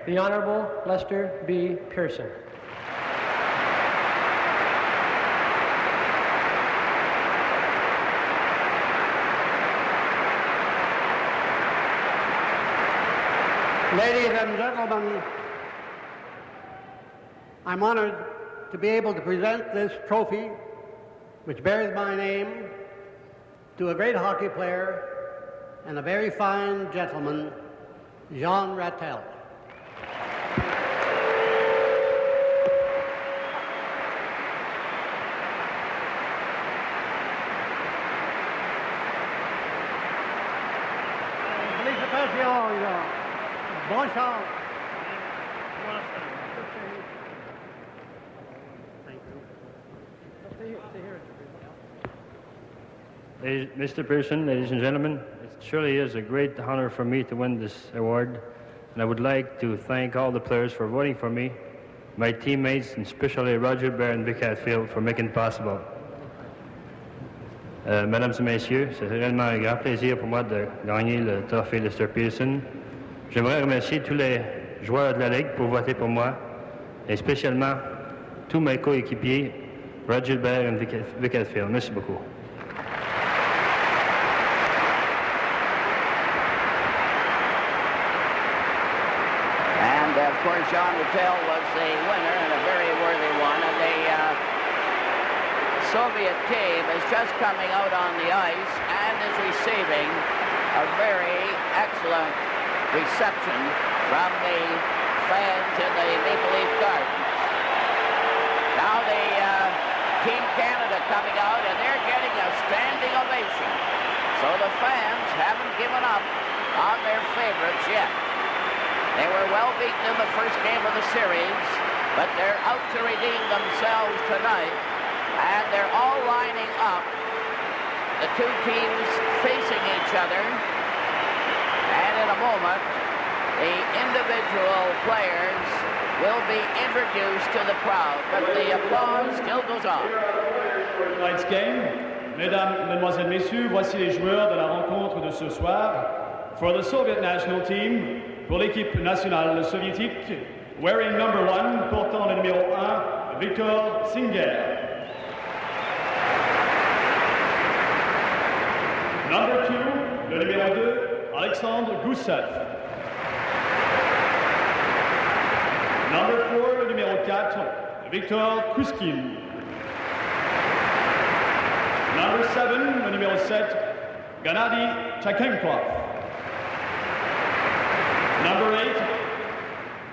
the Honorable Lester B. Pearson. Ladies and gentlemen, I'm honored to be able to present this trophy, which bears my name, to a great hockey player and a very fine gentleman, Jean Rattel. Bonne chance. Mr. Pearson, ladies and gentlemen, it surely is a great honor for me to win this award, and I would like to thank all the players for voting for me, my teammates, and especially Roger Bear and Vic Hatfield for making it possible. Mesdames et messieurs, c'est réellement un grand plaisir pour moi de gagner le trophée Lester Pearson. J'aimerais remercier tous les joueurs de la Ligue pour voter pour moi, et spécialement tous mes coéquipiers, Roger Bear et Vic Hatfield. Merci beaucoup. Of course, Jean Rattel was the winner and a very worthy one. And the Soviet team is just coming out on the ice and is receiving a very excellent reception from the fans in the Maple Leaf Gardens. Now the Team Canada coming out, and they're getting a standing ovation. So the fans haven't given up on their favorites yet. They were well beaten in the first game of the series, but they're out to redeem themselves tonight, and they're all lining up, the two teams facing each other, and in a moment, the individual players will be introduced to the crowd, but the applause still goes on. Tonight's game, mesdames, mesdemoiselles, messieurs, voici les joueurs de la rencontre de ce soir. For the Soviet national team, pour l'équipe nationale soviétique, wearing number 1, portant le numéro 1, Victor Singer. Number 2, le numéro 2, Alexandre Goussev. Number 4, le numéro 4, Victor Kuskin. Number 7, le numéro 7, Gennady Tchakenkov. Number 8,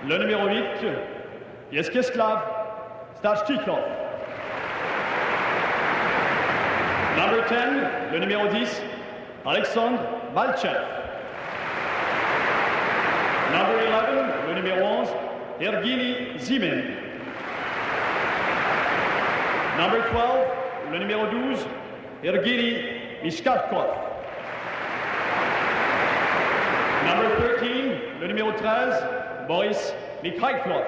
le numéro 8, Yeskislav Stashchikov. Number 10, le numéro 10, Alexandre Valchev. Number 11, le numéro 11, Ergini Zimin. Number 12, le numéro 12, Ergini Mishkavkov. Number 13, le numéro 13, Boris Mikhailov.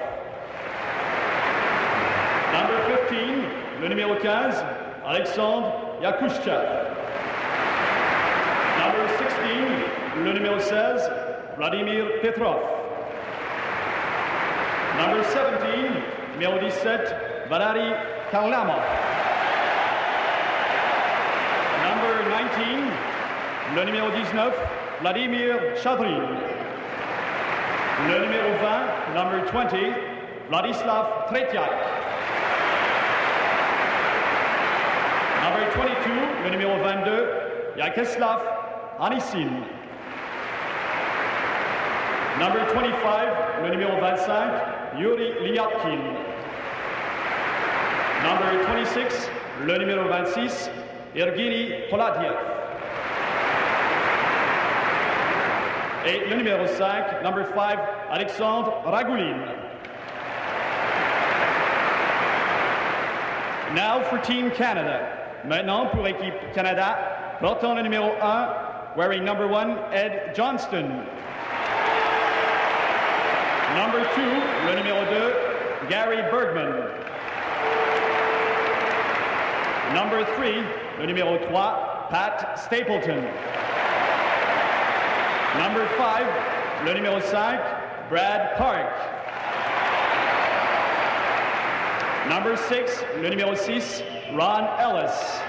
Number 15, le numéro 15, Alexandre Yakushchev. Number 16, le numéro 16, Vladimir Petrov. Number 17, numéro 17, Valery Karlamov. Number 19, le numéro 19, Vladimir Chadrin. Le numéro 20, number 20, Vladislav Tretiak. Number 22, le numéro 22, Yakeslav Anisin. Number 25, le numéro 25, Yuri Lyatkin. Number 26, le numéro 26, Ergini Poladiev. Et le numéro 5, number 5, Alexandre Ragoulin. Now for Team Canada. Maintenant pour équipe Canada, portant le numéro 1, wearing number 1, Ed Johnston. Number 2, le numéro 2, Gary Bergman. Number 3, le numéro 3, Pat Stapleton. Number 5, le numéro 5, Brad Park. Number 6, le numéro 6, Ron Ellis.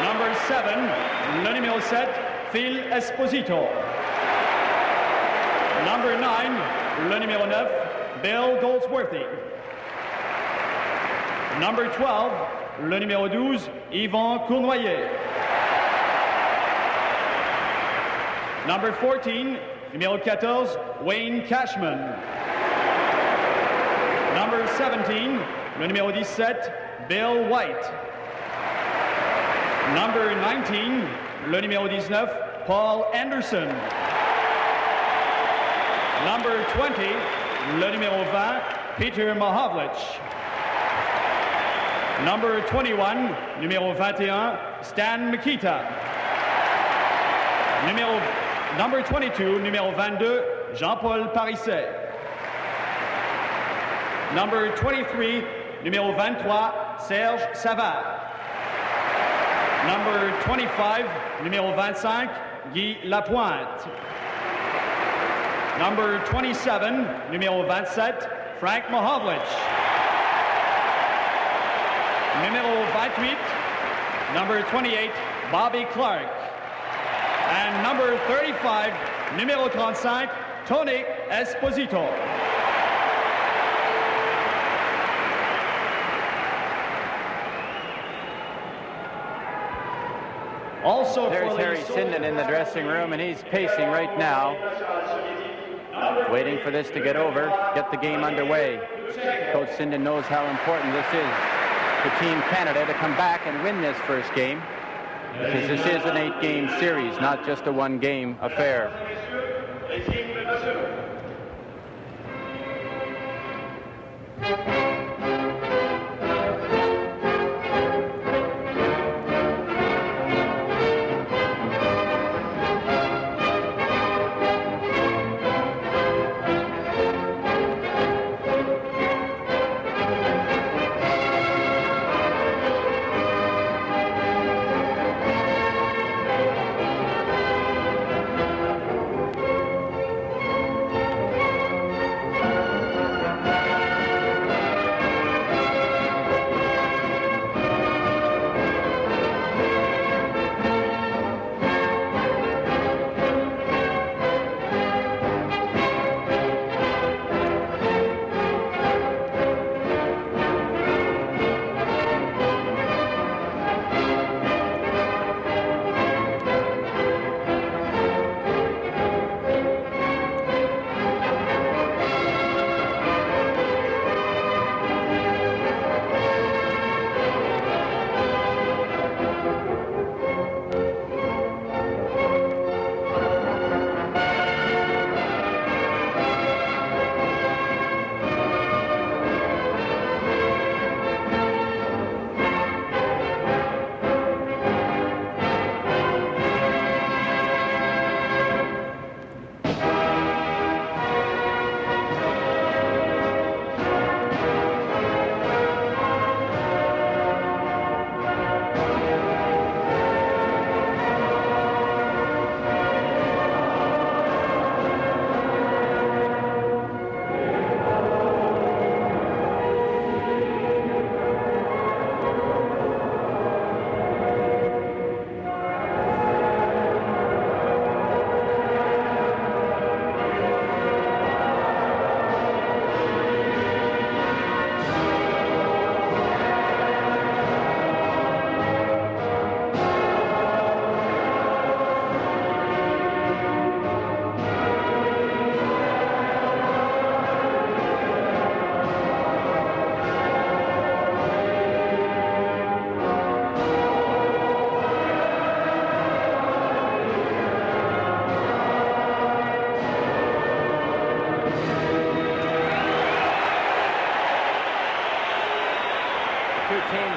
Number 7, le numéro 7, Phil Esposito. Number 9, le numéro 9, Bill Goldsworthy. Number 12, le numéro 12, Yvan Cournoyer. Number 14, numéro 14, Wayne Cashman. Number 17, le numéro 17, Bill White. Number 19, le numéro 19, Paul Anderson. Number 20, le numéro 20, Peter Mahovlich. Number 21, numéro 21, Stan Mikita. Number 22, numéro 22, Jean-Paul Parisset. Number 23, numéro 23, Serge Savard. Number 25, numéro 25, Guy Lapointe. Number 27, numéro 27, Frank Mahovlich. Numéro 28, number 28, Bobby Clark. And number 35, numéro 35, Tony Esposito. Also, there's Harry Sinden in the dressing room, and he's pacing right now, waiting for this to get over, get the game underway. Coach Sinden knows how important this is for Team Canada to come back and win this first game, because this is an 8-game series, not just a 1-game affair.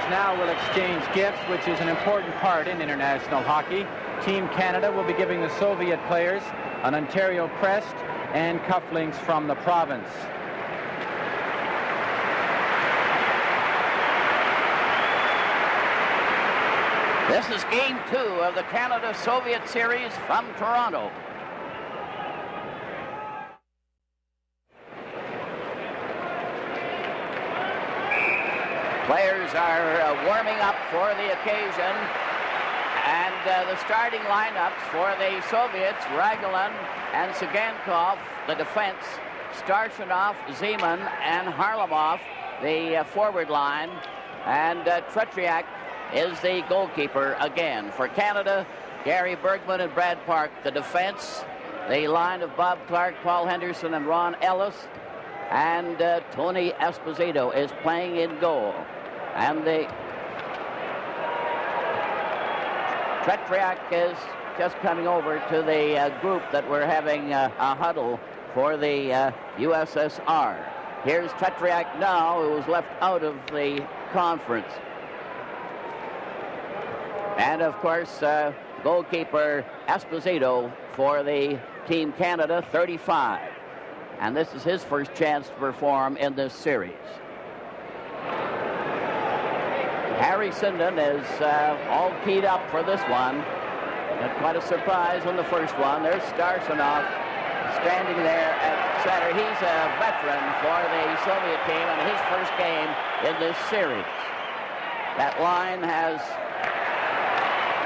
Now will exchange gifts, which is an important part in international hockey. Team Canada will be giving the Soviet players an Ontario crest and cufflinks from the province. This is Game 2 of the Canada-Soviet series from Toronto. players are warming up for the occasion. And the starting lineups for the Soviets, Ragulin and Sagankov, the defense, Starshinov, Zeman, and Harlamov, the forward line, and Tretriak is the goalkeeper again. For Canada, Gary Bergman and Brad Park, the defense, the line of Bob Clark, Paul Henderson, and Ron Ellis, and Tony Esposito is playing in goal. And the Tretriak is just coming over to the group that we're having a huddle for the USSR. Here's Tretriak now, who was left out of the conference. And of course, goalkeeper Esposito for the Team Canada, 35. And this is his first chance to perform in this series. Harry Sinden is all keyed up for this one. Got quite a surprise on the first one. There's Starshinov standing there at center. He's a veteran for the Soviet team and his first game in this series. That line has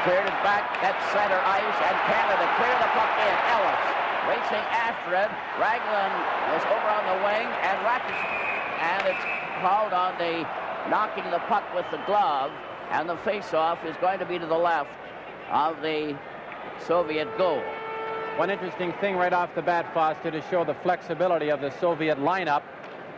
cleared it back at center ice, and Canada clear the puck in. Ellis racing after it. Raglan was over on the wing, and it's called on the knocking the puck with the glove, and the face-off is going to be to the left of the Soviet goal. One interesting thing right off the bat, Foster, to show the flexibility of the Soviet lineup,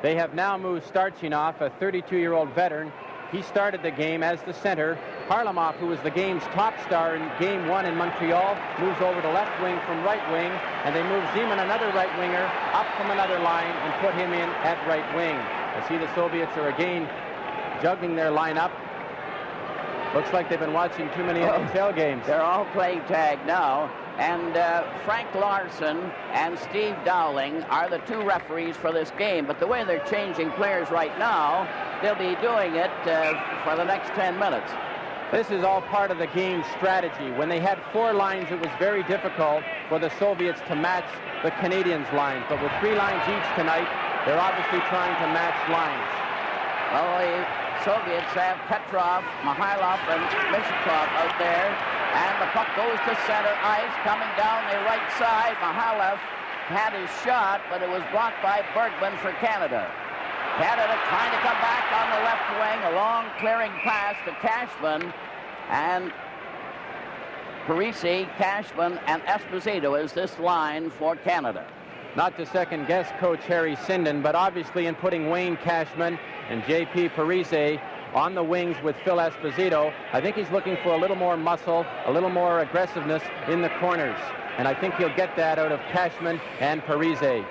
they have now moved Starchinov, a 32-year-old veteran. He started the game as the center. Harlamov, who was the game's top star in Game 1 in Montreal, moves over to left wing from right wing, and they move Zeman, another right winger, up from another line and put him in at right wing. I see the Soviets are again juggling their lineup. Looks like they've been watching too many NHL games. They're all playing tag now. And Frank Larson and Steve Dowling are the two referees for this game. But the way they're changing players right now, they'll be doing it for the next 10 minutes. This is all part of the game's strategy. When they had 4 lines, it was very difficult for the Soviets to match the Canadians' lines. But with 3 lines each tonight, they're obviously trying to match lines. Well, the Soviets have Petrov, Mihailov, and Mishkov out there. And the puck goes to center ice, coming down the right side. Mihailov had his shot, but it was blocked by Bergman for Canada. Canada trying to come back on the left wing, a long clearing pass to Cashman. And Parisi, Cashman, and Esposito is this line for Canada. Not to second-guess Coach Harry Sinden, but obviously in putting Wayne Cashman and J.P. Parise on the wings with Phil Esposito, I think he's looking for a little more muscle, a little more aggressiveness in the corners. And I think he'll get that out of Cashman and Parise.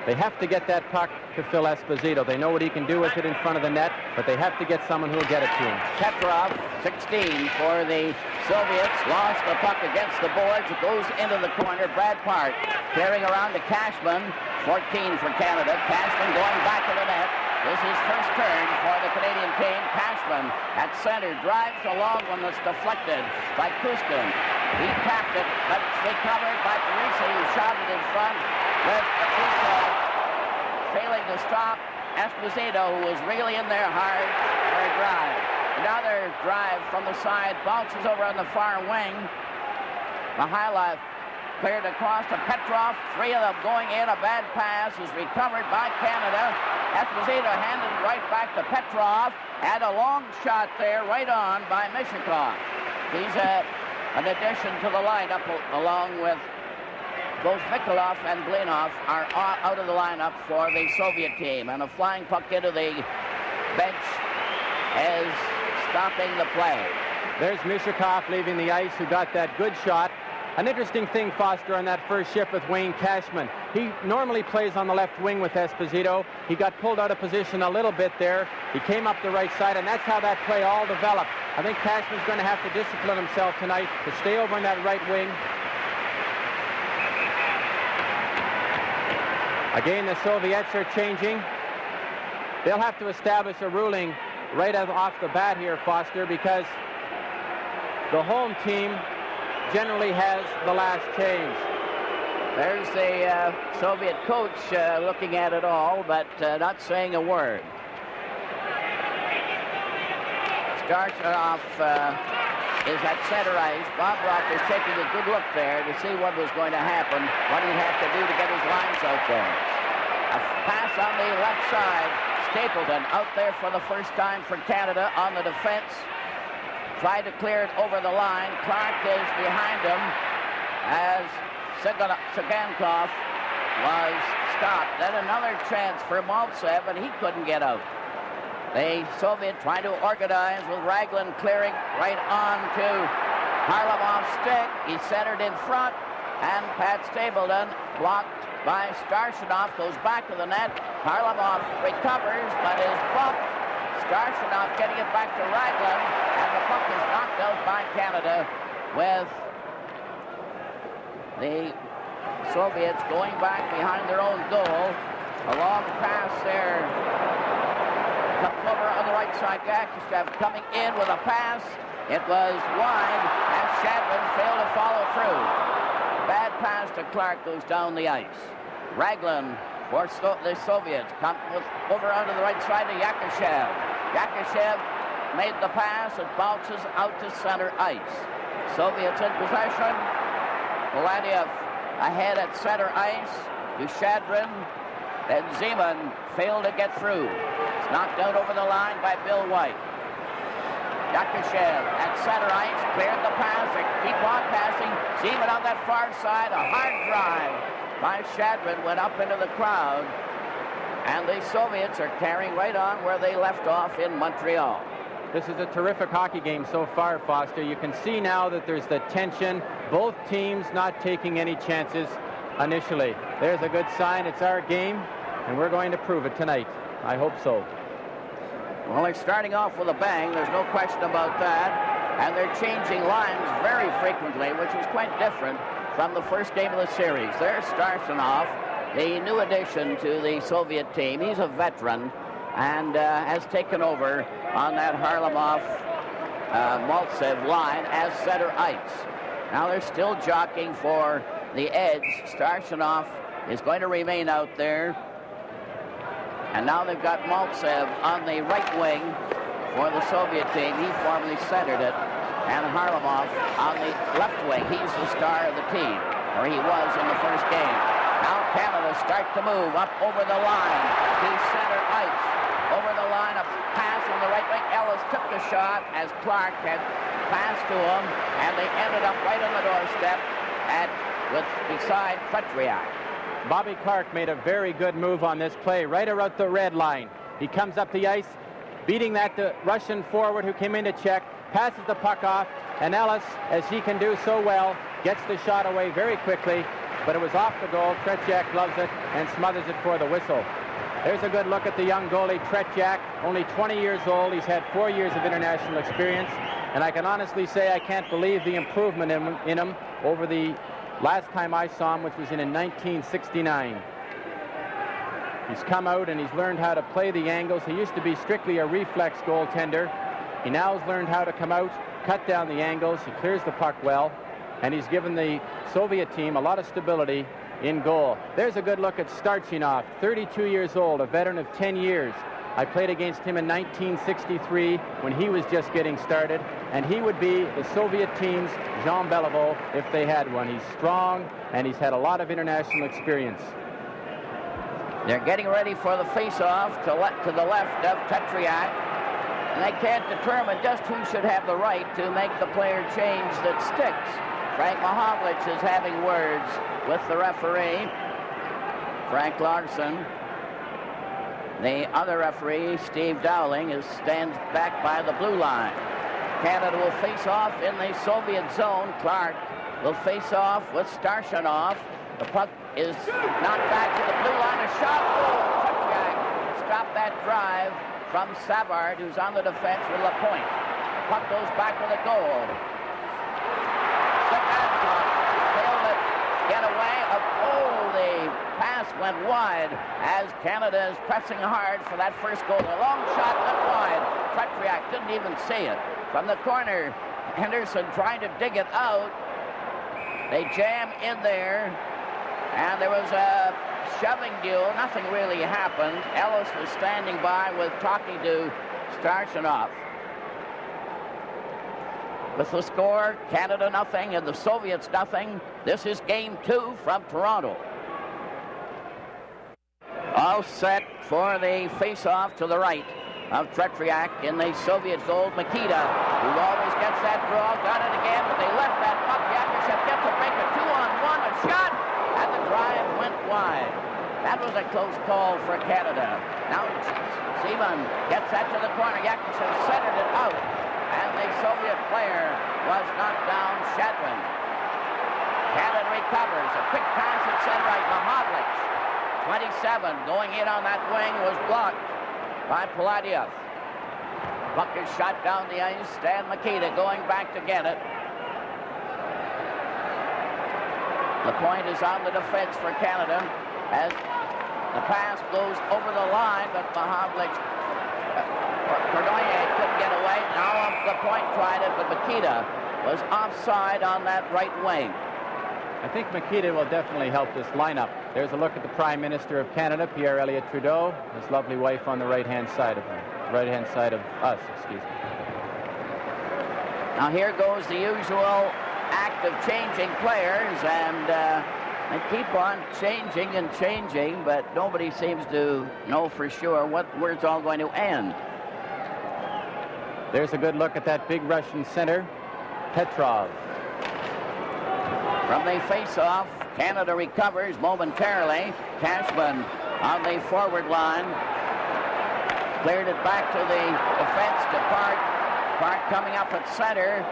They have to get that puck to Phil Esposito. They know what he can do with it in front of the net, but they have to get someone who will get it to him. Petrov, 16 for the Soviets, lost the puck against the boards. It goes into the corner. Brad Park carrying around to Cashman, 14 for Canada. Cashman going back to the net. This is first turn for the Canadian team. Cashman at center drives a long one that's deflected by Kuskin. He tapped it, but it's recovered by Parisi, who shot it in front. With failing to stop Esposito, who was really in there hard for a drive. Another drive from the side, bounces over on the far wing. Mihailov cleared across to Petrov. 3 of them going in. A bad pass is recovered by Canada. Esposito handed it right back to Petrov. And a long shot there right on by Mishkov. He's an addition to the lineup, along with both Mikolov and Glinov are out of the lineup for the Soviet team. And a flying puck into the bench is stopping the play. There's Mishkov leaving the ice, who got that good shot. An interesting thing, Foster, on that first shift with Wayne Cashman. He normally plays on the left wing with Esposito. He got pulled out of position a little bit there. He came up the right side, and that's how that play all developed. I think Cashman's going to have to discipline himself tonight to stay over on that right wing. Again, the Soviets are changing. They'll have to establish a ruling right off the bat here, Foster, because the home team generally has the last change. There's the Soviet coach looking at it all, but not saying a word. Starshanov is at center ice. Bobroff is taking a good look there to see what was going to happen, what he'd have to do to get his lines out there. A pass on the left side. Stapleton out there for the first time for Canada on the defense. Tried to clear it over the line. Clark is behind him as Sagankov was stopped. Then another chance for Maltsev, and he couldn't get out. The Soviet trying to organize with Raglan clearing right on to Harlamov's stick. He centered in front, and Pat Stapleton blocked by Starshanov, goes back to the net. Harlamov recovers, but is bumped. Starshanov getting it back to Raglan, and the puck is knocked out by Canada with the Soviets going back behind their own goal. A long pass there. Comes over on the right side. Yakishev coming in with a pass. It was wide, and Shadman failed to follow through. Bad pass to Clark, goes down the ice. Raglan for the Soviets comes over onto the right side to Yakishev. Yakishev made the pass. It bounces out to center ice. Soviets in possession. Gladiev ahead at center ice to Shadrin. Then Zeman failed to get through. It's knocked out over the line by Bill White. Yakishev at center ice, cleared the pass. They keep on passing. Zeman on that far side. A hard drive by Shadrin went up into the crowd. And the Soviets are carrying right on where they left off in Montreal. This is a terrific hockey game so far, Foster. You can see now that there's the tension. Both teams not taking any chances initially. There's a good sign. It's our game, and we're going to prove it tonight. I hope so. Well, they're starting off with a bang. There's no question about that. And they're changing lines very frequently, which is quite different from the first game of the series. There's Starshanov, the new addition to the Soviet team. He's a veteran and has taken over on that Harlamov-Maltsev line as center ice. Now they're still jockeying for the edge. Starshanov is going to remain out there. And now they've got Maltsev on the right wing for the Soviet team. He formerly centered it. And Harlamov on the left wing. He's the star of the team, or he was in the first game. Now Canada start to move up over the line to center ice. Over the line, a pass on the right wing. Ellis took the shot as Clark had passed to him, and they ended up right on the doorstep beside Petriak. Bobby Clark made a very good move on this play, right around the red line. He comes up the ice, beating that Russian forward who came in to check, passes the puck off, and Ellis, as he can do so well, gets the shot away very quickly, but it was off the goal. Tretiak gloves it and smothers it for the whistle. There's a good look at the young goalie, Tretiak, only 20 years old. He's had 4 years of international experience, and I can honestly say I can't believe the improvement in him over the last time I saw him, which was in 1969. He's come out and he's learned how to play the angles. He used to be strictly a reflex goaltender. He now has learned how to come out, cut down the angles. He clears the puck well, and he's given the Soviet team a lot of stability in goal. There's a good look at Starchinov, 32 years old, a veteran of 10 years. I played against him in 1963 when he was just getting started, and he would be the Soviet team's Jean Beliveau if they had one. He's strong, and he's had a lot of international experience. They're getting ready for the face-off to the left of Petriak, and they can't determine just who should have the right to make the player change that sticks. Frank Mahovlich is having words with the referee, Frank Larson. The other referee, Steve Dowling, stands back by the blue line. Canada will face off in the Soviet zone. Clark will face off with Starshanov. The puck is knocked back to the blue line. A shot. Tretiak stopped that drive from Savard, who's on the defense with LaPointe. Puck goes back to the goal. Sagankov failed to get away. The pass went wide as Canada is pressing hard for that first goal. A long shot went wide. Petriak didn't even see it. From the corner, Henderson trying to dig it out. They jam in there, and there was a shoving duel. Nothing really happened. Ellis was standing by talking to Starshanov. with the score, Canada nothing and the Soviets nothing. This is game 2 from Toronto. All set for the face-off to the right of Tretiak in the Soviet goal. Mikita, who always gets that draw, got it again, but they left that puck. Yakushev gets a break, a 2-on-1, a shot, and the drive went wide. That was a close call for Canada. Now Seaman gets that to the corner. Yakushev centered it out, and the Soviet player was knocked down. Shadwin. Canada recovers. A quick pass at center right. Mahavlich, 27, going in on that wing, was blocked by Paladiev. Puck is shot down the ice. Stan Mikita going back to get it. The point is on the defense for Canada as the pass goes over the line, but Mahavlich, Cordoye couldn't get away. Now the point tried it, but Mikita was offside on that right wing. I think Mikita will definitely help this lineup. There's a look at the Prime Minister of Canada, Pierre Elliott Trudeau, his lovely wife on the right-hand side of him. Right-hand side of us, excuse me. Now here goes the usual act of changing players, and they keep on changing and changing, but nobody seems to know for sure where it's all going to end. There's a good look at that big Russian center, Petrov. From the face-off, Canada recovers momentarily. Cashman on the forward line. Cleared it back to the defense to Park. Park coming up at center.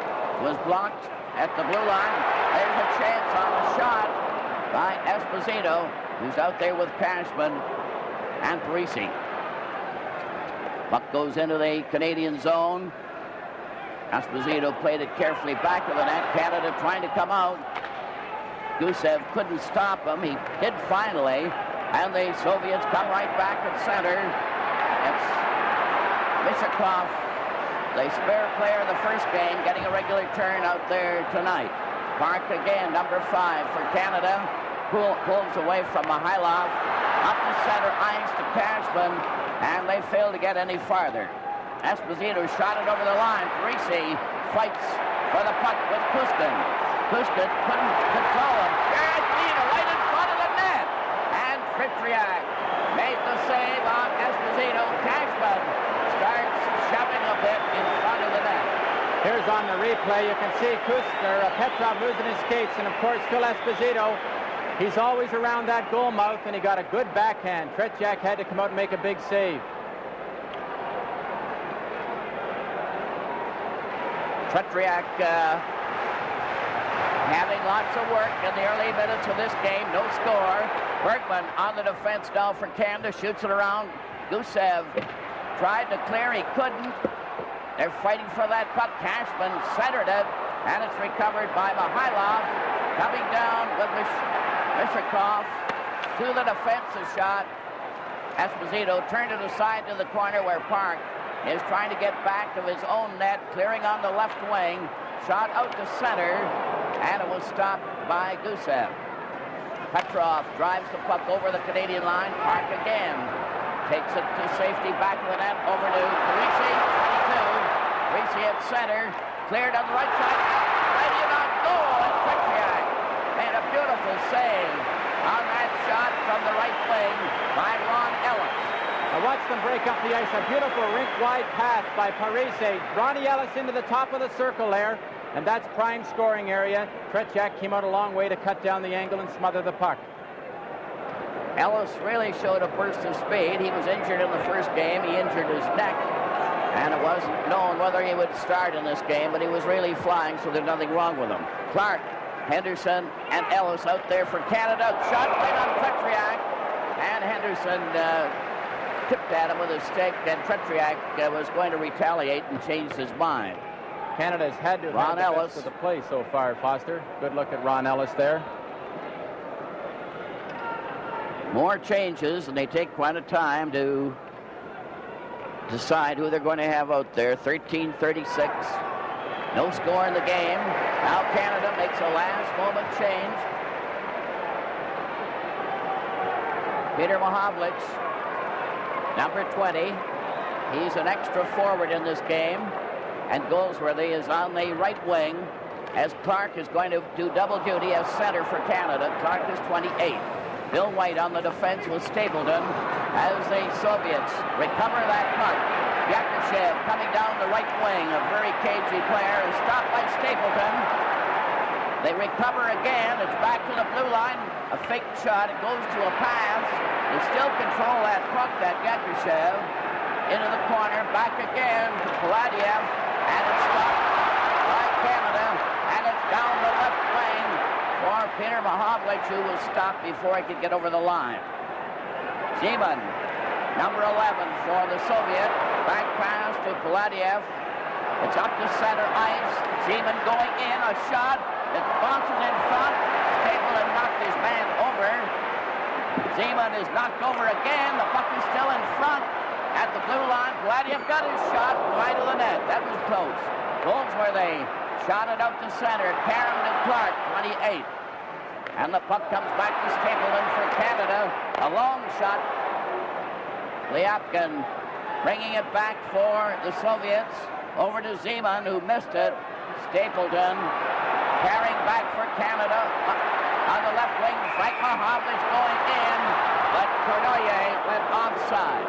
Was blocked at the blue line. There's a chance on the shot by Esposito, who's out there with Cashman and Parisi. Puck goes into the Canadian zone. Esposito played it carefully back of the net. Canada trying to come out. Gusev couldn't stop him. He did finally, and the Soviets come right back at center. It's Mishakov, the spare player of the first game, getting a regular turn out there tonight. Park again, number 5 for Canada. Pulls away from Mihailov. Up the center ice to Cashman, and they fail to get any farther. Esposito shot it over the line. Parisi fights for the puck with Kuskin. Kuskin couldn't control him. Garantino right in front of the net. And Tretiak made the save on Esposito. Cashman starts shoving a bit in front of the net. Here's on the replay, you can see Petrov losing his skates, and of course Phil Esposito, he's always around that goal mouth, and he got a good backhand. Tretiak had to come out and make a big save. Tretiak having lots of work in the early minutes of this game. No score. Bergman on the defense now for Canada. Shoots it around. Gusev tried to clear. He couldn't. They're fighting for that puck. Cashman centered it, and it's recovered by Mihailov. Coming down with Mishakov to the defensive shot. Esposito turned it aside to the corner where Park is trying to get back to his own net, clearing on the left wing. Shot out to center, and it was stopped by Gusev. Petrov drives the puck over the Canadian line. Park again takes it to safety, back of the net, over to Parisi, 22. Parisi at center, cleared on the right side, ready and on goal, and Tretiak made a beautiful save on that shot from the right wing by Ron Ellis. Now watch them break up the ice. A beautiful rink-wide pass by Parisi. Ronnie Ellis into the top of the circle there, and that's prime scoring area. Tretiak came out a long way to cut down the angle and smother the puck. Ellis really showed a burst of speed. He was injured in the first game. He injured his neck, and it wasn't known whether he would start in this game, but he was really flying, so there's nothing wrong with him. Clark, Henderson, and Ellis out there for Canada. Shot right on Tretiak, and Henderson tipped at him with a stick, and Tretiak was going to retaliate and changed his mind. Canada's had to have the best of the play so far, Foster. Good look at Ron Ellis there. More changes, and they take quite a time to decide who they're going to have out there. 13:36. No score in the game. Now Canada makes a last-moment change. Peter Mahavlich, number 20. He's an extra forward in this game. And Goldsworthy is on the right wing as Clark is going to do double duty as center for Canada. Clark is 28. Bill White on the defense with Stapleton as the Soviets recover that puck. Yakushev coming down the right wing, a very cagey player, is stopped by Stapleton. They recover again. It's back to the blue line. A fake shot. It goes to a pass. They still control that puck, that Yakushev. Into the corner. Back again to Paladiev. And it's stopped by Canada. And it's down the left wing for Peter Mahovlich, who was stopped before he could get over the line. Zeman, number 11 for the Soviet. Back pass to Paladiev. It's up to center ice. Zeman going in. A shot. It bounces in front. Stapleton knocked his man over. Zeman is knocked over again. The puck is still in front at the blue line. Paladiev got his shot wide of the net. That was close. Goldsworthy shot it out to center. Caron to Clark, 28. And the puck comes back to Stapleton for Canada. A long shot. Lyapkin bringing it back for the Soviets. Over to Zeman, who missed it. Stapleton carrying back for Canada. On the left wing, Frank Mahovlich going in, but Cournoyer went offside.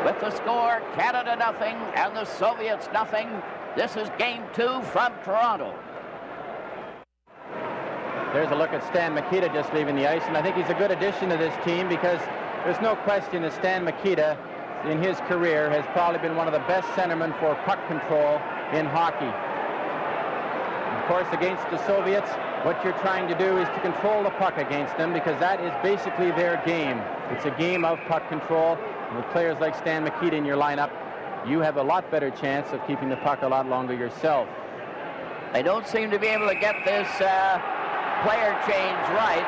With the score, Canada nothing and the Soviets nothing. This is game 2 from Toronto. There's a look at Stan Mikita just leaving the ice, and I think he's a good addition to this team because there's no question that Stan Mikita in his career has probably been one of the best centermen for puck control in hockey. Of course, against the Soviets, what you're trying to do is to control the puck against them because that is basically their game. It's a game of puck control. And with players like Stan Mikita in your lineup, you have a lot better chance of keeping the puck a lot longer yourself. They don't seem to be able to get this player change right.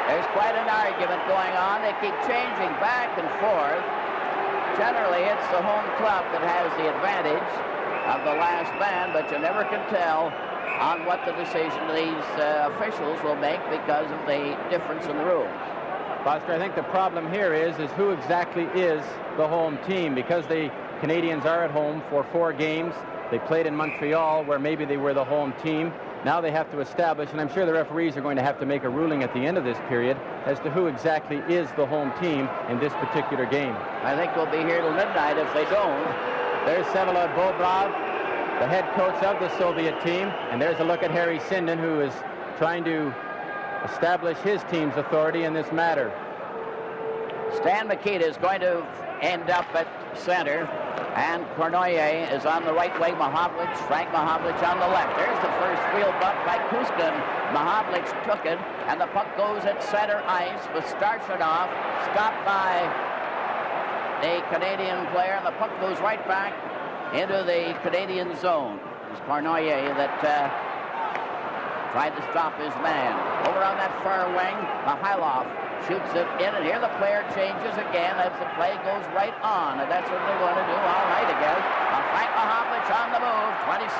There's quite an argument going on. They keep changing back and forth. Generally, it's the home club that has the advantage of the last man, but you never can tell on what the decision these officials will make because of the difference in the rules. Foster, I think the problem here is who exactly is the home team, because the Canadians are at home for 4 games. They played in Montreal where maybe they were the home team. Now they have to establish, and I'm sure the referees are going to have to make a ruling at the end of this period as to who exactly is the home team in this particular game. I think we'll be here till midnight if they don't. There's Vsevolod Bobrov, the head coach of the Soviet team, and there's a look at Harry Sinden, who is trying to establish his team's authority in this matter. Stan Mikita is going to end up at center, and Cournoyer is on the right wing. Mahovlich, Frank Mahovlich on the left. There's the first wheel butt by Kuskin. Mahovlich took it, and the puck goes at center ice with Starchinov, stopped by a Canadian player, and the puck goes right back into the Canadian zone. It's Cournoyer that tried to stop his man. Over on that far wing, Mikhailov shoots it in, and here the player changes again as the play goes right on, and that's what they're going to do all right again. Frank Mahovlich on the move, 27,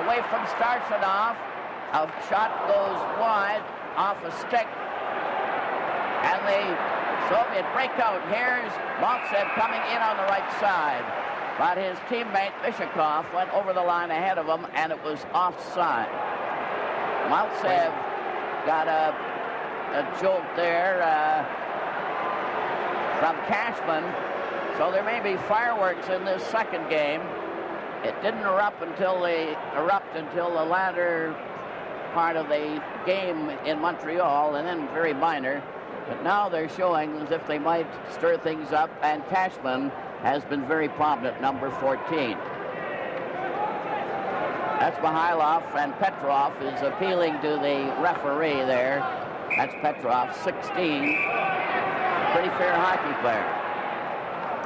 away from Starchinov. A shot goes wide off a stick, and the Soviet breakout. Here's Maltsev coming in on the right side, but his teammate Mishakov went over the line ahead of him, and it was offside. Maltsev got a jolt there from Cashman, so there may be fireworks in this second game. It didn't erupt until the latter part of the game in Montreal, and then very minor. But now they're showing as if they might stir things up, and Cashman has been very prominent, number 14. That's Mikhailov, and Petrov is appealing to the referee there. That's Petrov, 16. Pretty fair hockey player.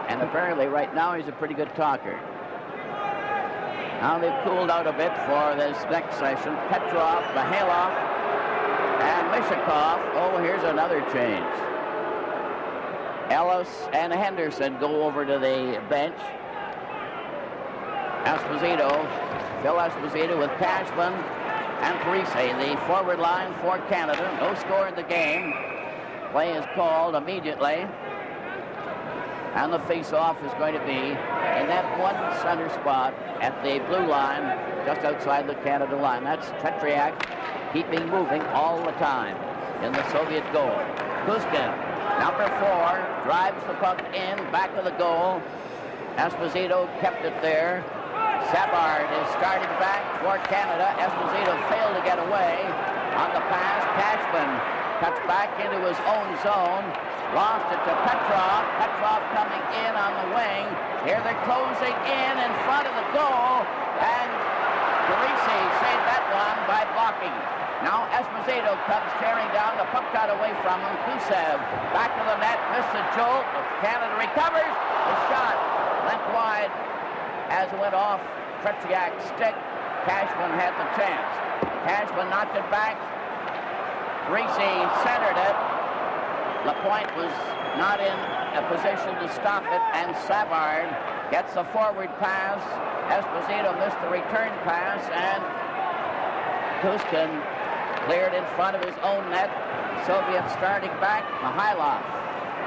And apparently right now he's a pretty good talker. Now they've cooled out a bit for this next session. Petrov, Mikhailov, and Mishakov. Oh, here's another change. Ellis and Henderson go over to the bench. Esposito, Phil Esposito with Cashman and Parise, the forward line for Canada. No score in the game. Play is called immediately. And the face-off is going to be in that one center spot at the blue line, just outside the Canada line. That's Tretiak keeping moving all the time in the Soviet goal. Kuzkin, number 4, drives the puck in, back of the goal. Esposito kept it there. Savard is starting back for Canada. Esposito failed to get away on the pass. Cashman cuts back into his own zone. Lost it to Petrov. Petrov coming in on the wing. Here they're closing in front of the goal. And Parisi saved that one by blocking. Now Esposito comes tearing down. The puck got away from him. Gusev back to the net. Missed the jolt. Canada recovers. The shot went wide as it went off Tretiak's stick. Cashman had the chance. Cashman knocked it back. Parisi centered it. Lapointe was not in a position to stop it, and Savard gets the forward pass. Esposito missed the return pass, and Kuzkin cleared in front of his own net. Soviets starting back. Mikhailov,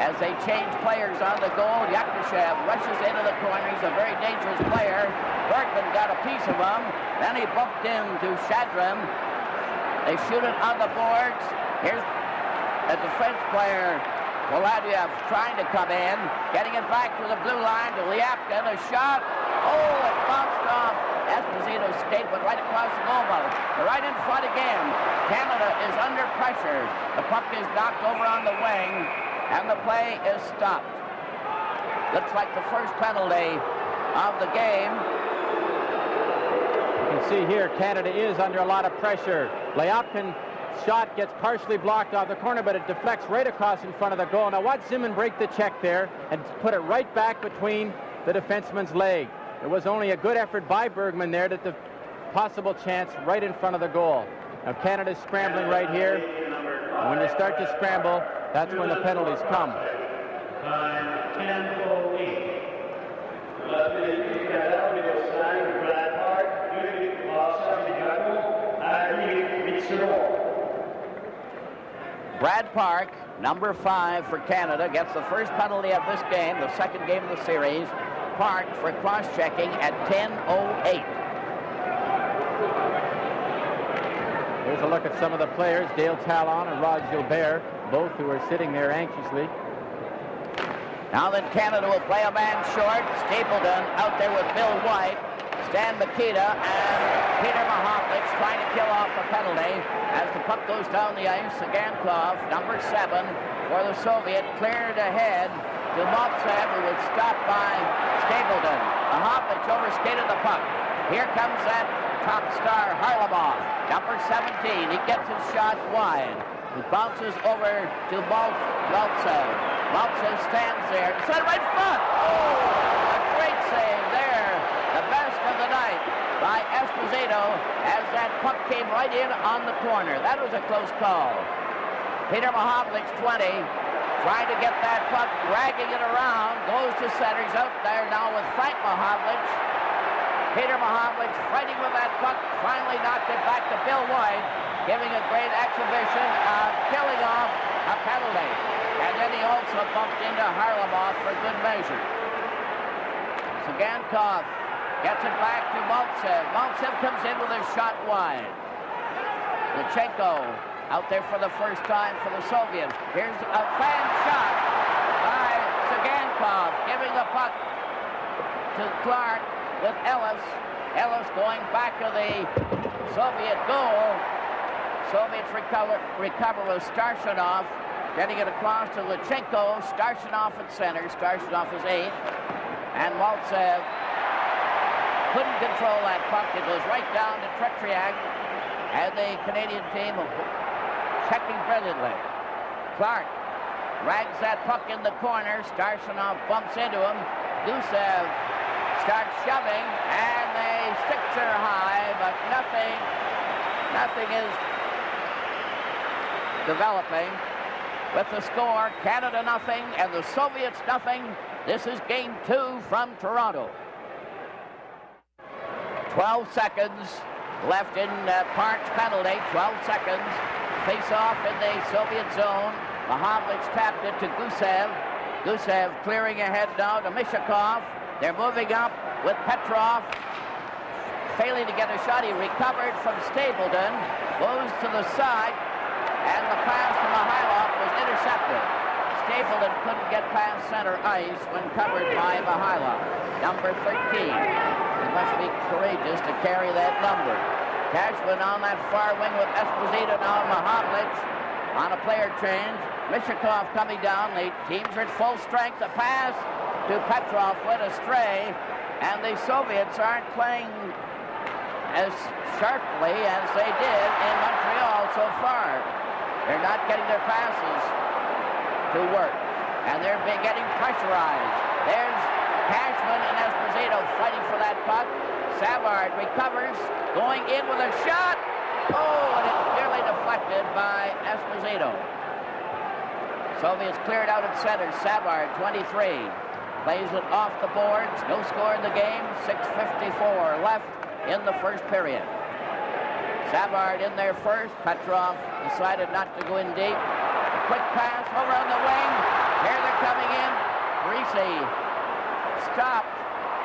as they change players on the goal, Yakushev rushes into the corner. He's a very dangerous player. Bergman got a piece of him. Then he bumped into Shadrin. They shoot it on the boards. Here's a defense player, Voladiev, trying to come in, getting it back to the blue line to Lyapkin. A shot. Oh, it bounced off Esposito's skate, but right across the goal mouth. They're right in front again. Canada is under pressure. The puck is knocked over on the wing, and the play is stopped. Looks like the first penalty of the game. You can see here Canada is under a lot of pressure. Lyapkin shot gets partially blocked off the corner, but it deflects right across in front of the goal. Now watch Zimin break the check there and put it right back between the defenseman's leg. There was only a good effort by Bergman there that the possible chance right in front of the goal. Now Canada's scrambling right here. And when they start to scramble, that's when the penalties come. Brad Park, number 5 for Canada, gets the first penalty of this game, the second game of the series. Park for cross-checking at 10:08. Here's a look at some of the players, Dale Talon and Rod Gilbert, both who are sitting there anxiously. Now then Canada will play a man short. Stapleton out there with Bill White, Stan Mikita, and Peter Mahovlich trying to kill off the penalty. As the puck goes down the ice, Sagankov, number 7 for the Soviet, cleared ahead to Maltsev, who was stopped by Stapleton. Mahovlich overskated the puck. Here comes that top star, Harlamov, number 17. He gets his shot wide. He bounces over to Maltsev. Maltsev stands there. Set right front. Oh, a great save there. The best of the night by Esposito as that puck came right in on the corner. That was a close call. Peter Mahovlich, 20, trying to get that puck, dragging it around, goes to center. He's out there now with Frank Mahovlich. Peter Mahovlich fighting with that puck, finally knocked it back to Bill White, giving a great exhibition of killing off a penalty. And then he also bumped into Harlamov for good measure. Sagankov gets it back to Maltsev. Maltsev comes in with a shot wide. Lutsenko out there for the first time for the Soviets. Here's a fan shot by Sagankov, giving the puck to Clark with Ellis. Ellis going back to the Soviet goal. Soviets recover with Starshinov, getting it across to Lutsenko. Starshinov at center. Starshinov is 8. And Maltsev couldn't control that puck. It goes right down to Tretiak. And the Canadian team checking brilliantly. Clark drags that puck in the corner. Starshinov bumps into him. Gusev starts shoving, and the sticks are high, but nothing is developing. With the score, Canada nothing, and the Soviets nothing. This is game 2 from Toronto. 12 seconds left in Park's penalty. 12 seconds. Face off in the Soviet zone. Mahovlich tapped it to Gusev. Gusev clearing ahead now to Mishakov. They're moving up with Petrov. Failing to get a shot. He recovered from Stapleton. Goes to the side. And the pass to Mihailov was intercepted. Stapleton couldn't get past center ice when covered by Mihailov. Number 13. He must be courageous to carry that number. Cashman on that far wing with Esposito now. Mahavlich on a player change. Mishakov coming down. The teams are at full strength. The pass to Petrov went astray. And the Soviets aren't playing as sharply as they did in Montreal so far. They're not getting their passes to work. And they're getting pressurized. There's Cashman and Esposito fighting for that puck. Savard recovers, going in with a shot. Oh, and it's nearly deflected by Esposito. Soviets cleared out at center. Savard, 23. Plays it off the boards. No score in the game. 6:54 left in the first period. Savard in there first. Petrov decided not to go in deep. A quick pass over on the wing. Here they're coming in. Greasy stopped.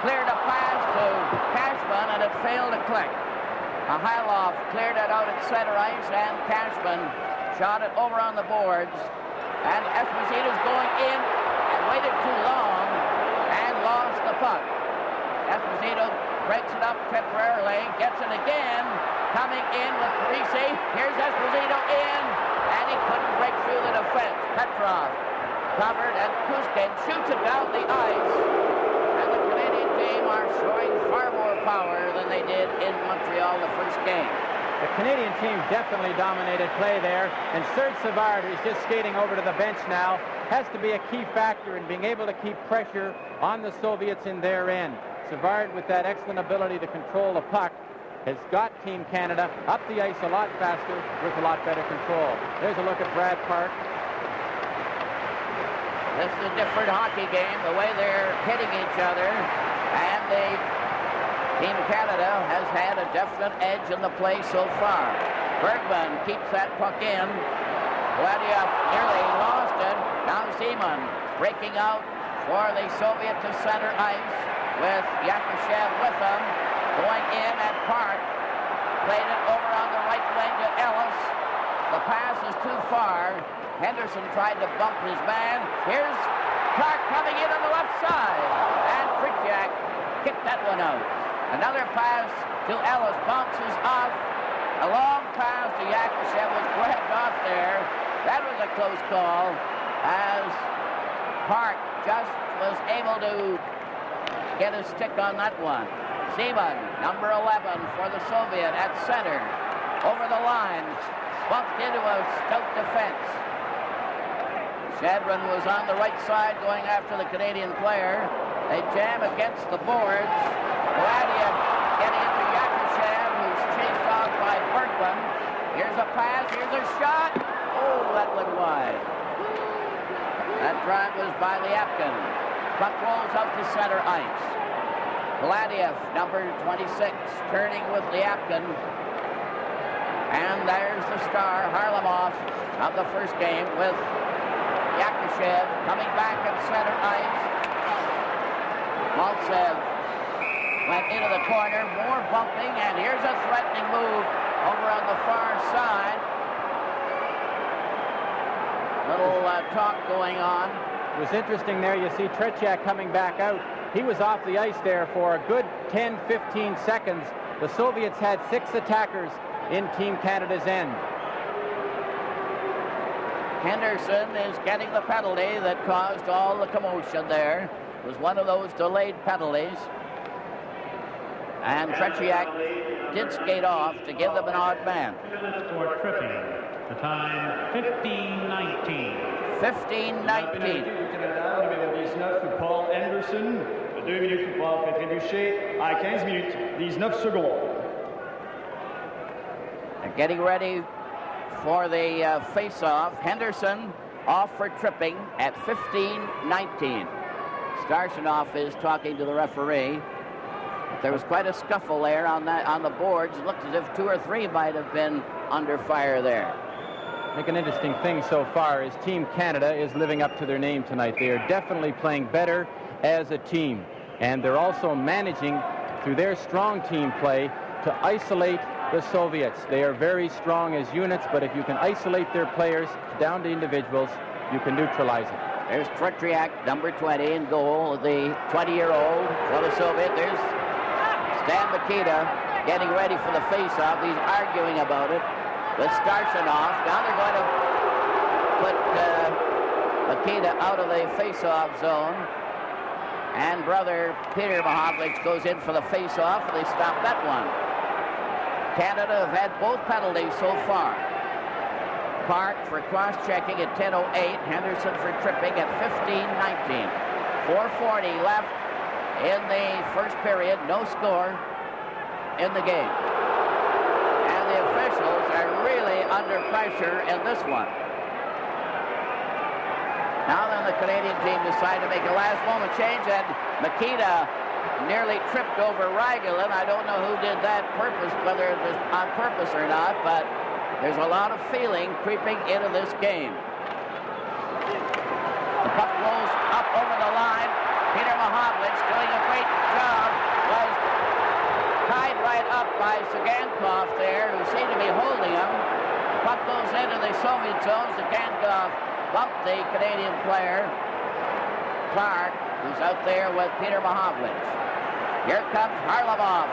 Cleared a pass to Cashman, and it failed to click. Mihailov cleared it out at center ice, and Cashman shot it over on the boards. And Esposito's going in and waited too long and lost the puck. Esposito breaks it up temporarily, gets it again, coming in with Greasy. Here's Esposito in, and he couldn't break through the defense. Petrov covered, and Kuskin shoots it down the ice. And the Canadian team are showing far more power than they did in Montreal the first game. The Canadian team definitely dominated play there, and Serge Savard, who's just skating over to the bench now, has to be a key factor in being able to keep pressure on the Soviets in their end. Savard, with that excellent ability to control the puck, has got Team Canada up the ice a lot faster with a lot better control. There's a look at Brad Park. This is a different hockey game, the way they're hitting each other, and Team Canada has had a definite edge in the play so far. Bergman keeps that puck in. Gladiev nearly lost it. Now Zeman breaking out for the Soviet to center ice with Yakushev with them. Going in at Park. Played it over on the right wing to Ellis. The pass is too far. Henderson tried to bump his man. Here's Clark coming in on the left side. And Tretiak kicked that one out. Another pass to Ellis, bounces off. A long pass to Yakushev was grabbed off there. That was a close call as Park just was able to get a stick on that one. Zeman, number 11 for the Soviet at center. Over the line, bumped into a stout defense. Shadron was on the right side going after the Canadian player. They jam against the boards. Gladiev getting into Yakushev, who's chased off by Bergman. Here's a pass, here's a shot. Oh, that went wide. That drive was by Liapkin. Puck rolls out to center ice. Gladiev, number 26, turning with Liapkin. And there's the star, Harlamov, of the first game with Yakushev coming back at center ice. Maltsev went into the corner, more bumping, and here's a threatening move over on the far side. Little talk going on. It was interesting there. You see Tretiak coming back out. He was off the ice there for a good 10-15 seconds. The Soviets had 6 attackers in Team Canada's end. Henderson is getting the penalty that caused all the commotion there. It was one of those delayed penalties. And Tretiak did skate off to give them an odd man. For tripping. The time 15-19. 15-19. Canada, numéro 19, Paul Anderson. 2 minutes pour pouvoir faire trébucher à 15 minutes, 19 secondes. They're getting ready for the face-off. Henderson off for tripping at 15-19. Starshinov is talking to the referee. There was quite a scuffle there on the boards. It looked as if 2 or 3 might have been under fire there. make an interesting thing so far is Team Canada is living up to their name tonight. They are definitely playing better as a team, and they're also managing through their strong team play to isolate the Soviets. They are very strong as units, but if you can isolate their players down to individuals, you can neutralize them. There's Tritriak, number 20, in goal, the 20-year-old for the Soviet. There's Stan Mikita getting ready for the face-off. He's arguing about it with Starshinov. Now they're going to put Mikita out of the face-off zone. And brother Peter Mahovlich goes in for the face-off, and they stop that one. Canada have had both penalties so far. Park for cross-checking at 10:08. Henderson for tripping at 15:19. 4:40 left in the first period. No score in the game. And the officials are really under pressure in this one. Now then the Canadian team decided to make a last-moment change, and Mikita nearly tripped over Ragulin. I don't know who did that purpose, whether it was on purpose or not, but there's a lot of feeling creeping into this game. The puck rolls up over the line. Peter Mahovlich doing a great job. Was tied right up by Sagankov there, who seemed to be holding him. The puck goes into the Soviet zone. Sagankov bumped the Canadian player, Clark, who's out there with Peter Mahovlich. Here comes Harlamov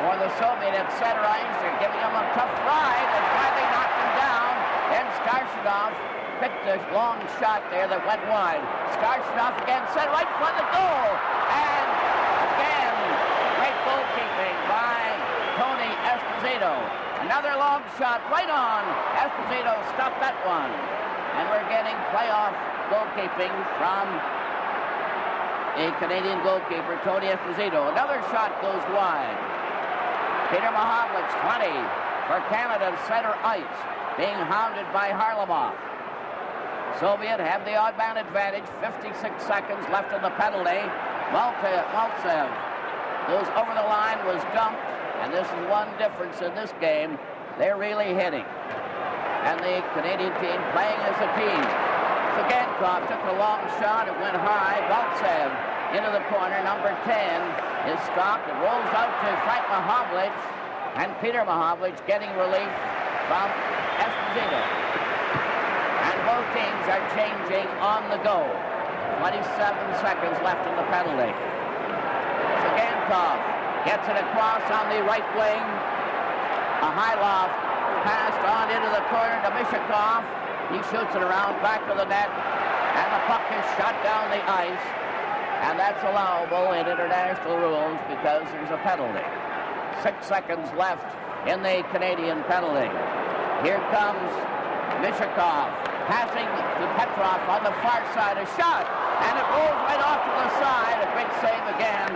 for the Soviet at center ice. They're giving him a tough ride and finally knocked him down. Then Starshinov picked a long shot there that went wide. Starshinov again set right in front of the goal. And again, great goalkeeping by Tony Esposito. Another long shot right on. Esposito stopped that one. And we're getting playoff goalkeeping from a Canadian goalkeeper, Tony Esposito. Another shot goes wide. Peter Mahovlich, 20 for Canada, center ice, being hounded by Harlamov. Soviet have the odd man advantage. 56 seconds left in the penalty. Maltsev goes over the line, was dumped, and this is one difference in this game. They're really hitting. And the Canadian team playing as a team. Sagankov took a long shot. It went high. Maltsev into the corner. Number 10 is stopped. It rolls out to Frank Mahovlich, and Peter Mahovlich getting relief from Esposito. And both teams are changing on the go. 27 seconds left in the penalty. Sagankov gets it across on the right wing. Mihailov passed on into the corner to Mishakov. He shoots it around back of the net, and the puck is shot down the ice. And that's allowable in international rules because there's a penalty. 6 seconds left in the Canadian penalty. Here comes Mishakov passing to Petrov on the far side. A shot, and it rolls right off to the side. A great save again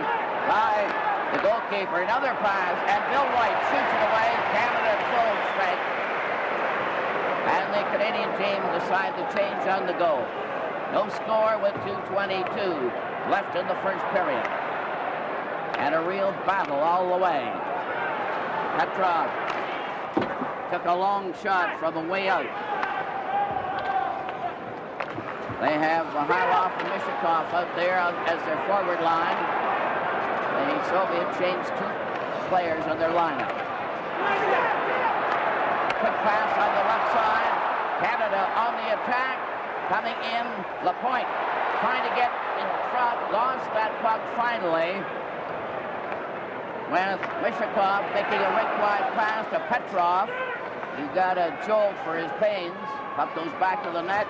by the goalkeeper. Another pass, and Bill White shoots it away. Canada at full strength. And the Canadian team decide to change on the go. No score with 2:22 left in the first period. And a real battle all the way. Petrov took a long shot from the way out. They have Mihailov and Mishakov out there as their forward line. The Soviet changed 2 players on their lineup. Quick pass on the left side. Canada on the attack. Coming in, Lapointe trying to get in front. Lost that puck finally. With Mishakov making a rink-wide pass to Petrov. He got a jolt for his pains. Puck goes back to the net.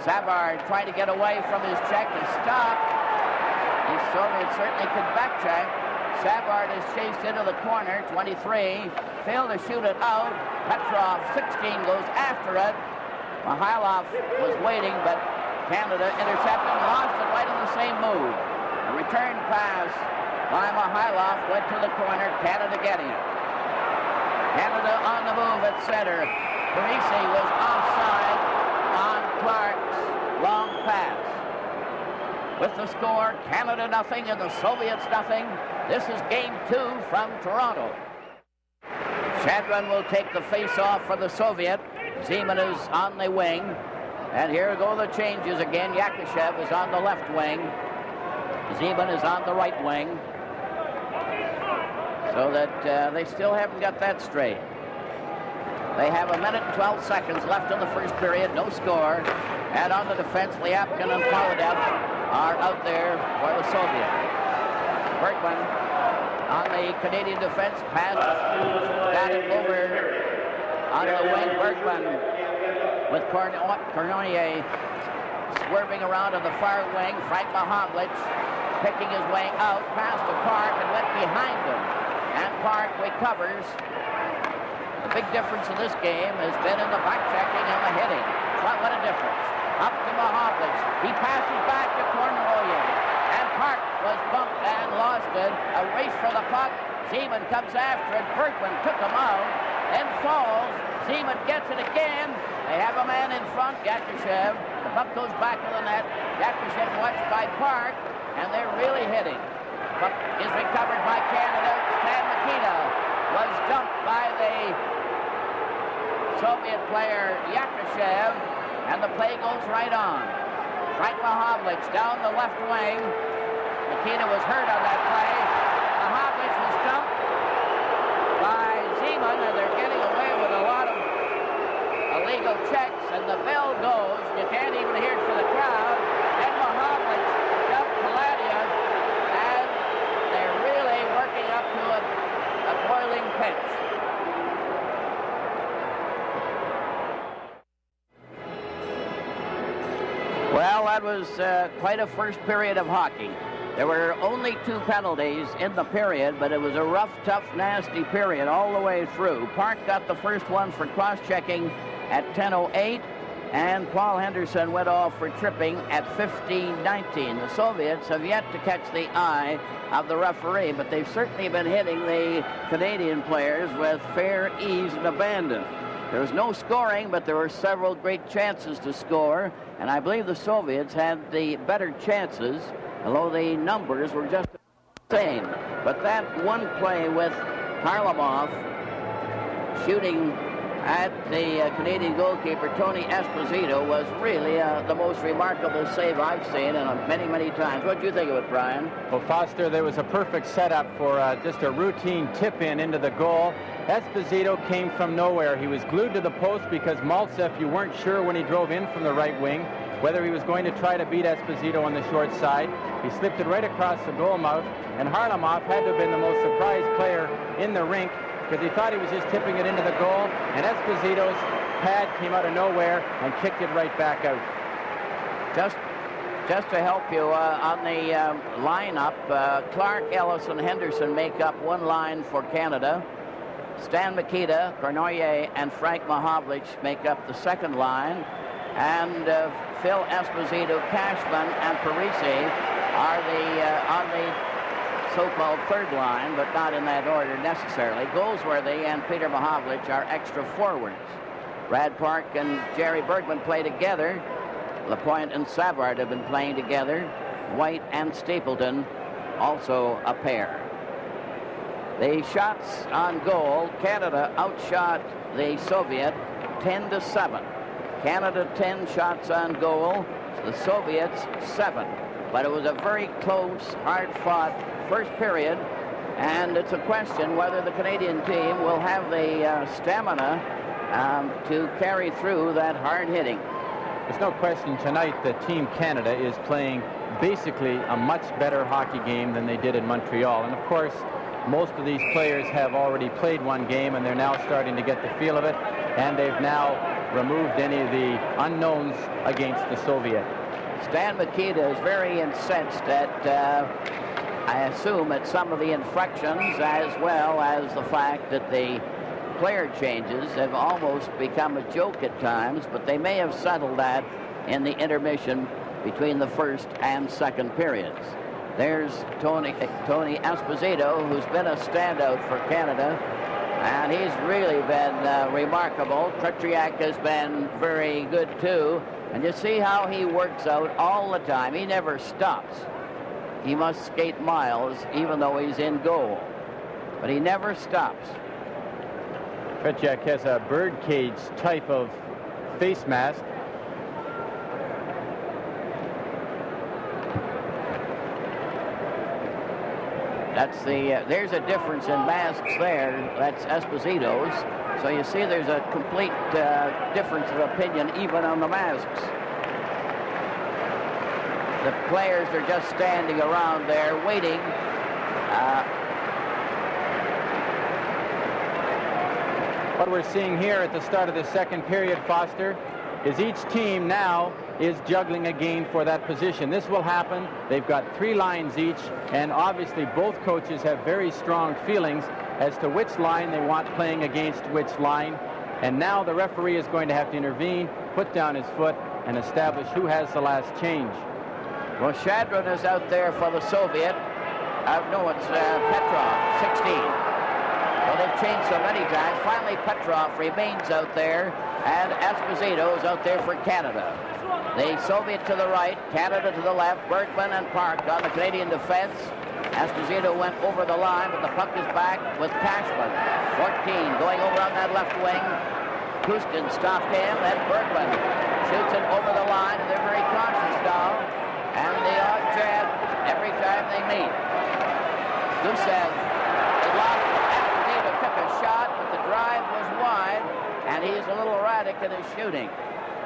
Savard trying to get away from his check is stopped. The Soviets certainly could back check. Savard is chased into the corner, 23. Failed to shoot it out. Petrov, 16, goes after it. Mihailov was waiting, but Canada intercepted and lost it right in the same move. A return pass by Mihailov went to the corner. Canada getting it. Canada on the move at center. Parisi was offside on Clark's long pass. With the score, Canada nothing and the Soviets nothing. This is game 2 from Toronto. Shadron will take the face-off for the Soviet. Zeman is on the wing. And here go the changes again. Yakushev is on the left wing. Zeman is on the right wing. So that they still haven't got that straight. They have 1 minute and 12 seconds left in the first period. No score. And on the defense, Lyapkin and Poladev are out there for the Soviet. Bergman on the Canadian defense. Pass. Got it over on the wing. Bergman with Cornoyer swerving around on the far wing. Frank Mahovlich picking his way out past the Park and went behind him. And Park recovers. The big difference in this game has been in the back checking and the hitting. What a difference. Up to Mahovlich. He passes back to Cornoyer. And Park was bumped and lost it. A race for the puck. Zeman comes after it. Bergman took him out. Then falls. Zeman gets it again. They have a man in front, Yakushev. The puck goes back to the net. Yakushev watched by Park, and they're really hitting. Puck is recovered by Canada. Stan Mikita was dumped by the Soviet player Yakushev, and the play goes right on. Frank Mahovlich down the left wing. Mikita was hurt on that play. Mahovlich was dumped by Zeman, and they're getting away with a lot of illegal checks, and the bell goes. You can't even hear it for the crowd. And Mahovlich dumped Poladia, and they're really working up to a boiling pitch. Well, that was quite a first period of hockey. There were only 2 penalties in the period, but it was a rough, tough, nasty period all the way through. Park got the first one for cross-checking at 10:08, and Paul Henderson went off for tripping at 15:19. The Soviets have yet to catch the eye of the referee, but they've certainly been hitting the Canadian players with fair ease and abandon. There was no scoring, but there were several great chances to score, and I believe the Soviets had the better chances, although the numbers were just the same. But that one play with Harlamov shooting at the Canadian goalkeeper, Tony Esposito, was really the most remarkable save I've seen in many, many times. What do you think of it, Brian? Well, Foster, there was a perfect setup for just a routine tip-in into the goal. Esposito came from nowhere. He was glued to the post because Maltsev, you weren't sure when he drove in from the right wing whether he was going to try to beat Esposito on the short side. He slipped it right across the goal mouth, and Harlamov had to have been the most surprised player in the rink because he thought he was just tipping it into the goal, and Esposito's pad came out of nowhere and kicked it right back out. Just to help you on the lineup, Clark, Ellis, and Henderson make up one line for Canada. Stan Mikita, Cornoyer, and Frank Mahovlich make up the second line. And Phil Esposito, Cashman, and Parisi are on the so-called third line, but not in that order necessarily. Goldsworthy and Peter Mahovlich are extra forwards. Brad Park and Jerry Bergman play together. Lapointe and Savard have been playing together. White and Stapleton also a pair. The shots on goal, Canada outshot the Soviet 10-7. Canada 10 shots on goal, the Soviets 7. But it was a very close, hard-fought first period, and it's a question whether the Canadian team will have the stamina to carry through that hard hitting. There's no question tonight that Team Canada is playing basically a much better hockey game than they did in Montreal. And of course, most of these players have already played one game, and they're now starting to get the feel of it, and they've now removed any of the unknowns against the Soviet. Stan Mikita is very incensed at, I assume, at some of the infractions, as well as the fact that the player changes have almost become a joke at times, but they may have settled that in the intermission between the first and second periods. There's Tony Esposito, who's been a standout for Canada, and he's really been remarkable. Tretiak has been very good, too. And you see how he works out all the time. He never stops. He must skate miles, even though he's in goal. But he never stops. Tretiak has a birdcage type of face mask. That's there's a difference in masks there. That's Esposito's. So you see there's a complete difference of opinion even on the masks. The players are just standing around there waiting. What we're seeing here at the start of the second period, Foster, is each team now is juggling a game for that position. This will happen. They've got 3 lines each, and obviously both coaches have very strong feelings as to which line they want playing against which line. And now the referee is going to have to intervene, put down his foot, and establish who has the last change. Well, Shadron is out there for the Soviet. No, it's Petrov, 16. Well, they've changed so many times. Finally, Petrov remains out there, and Esposito is out there for Canada. The Soviet to the right, Canada to the left, Bergman and Park on the Canadian defense. Esposito went over the line, but the puck is back with Cashman. 14 going over on that left wing. Kuskin stopped him, and Bergman shoots it over the line, and they're very cautious now. And the odd jab every time they meet. Gusev, they lost. Esposito took a shot, but the drive was wide, and he's a little erratic in his shooting.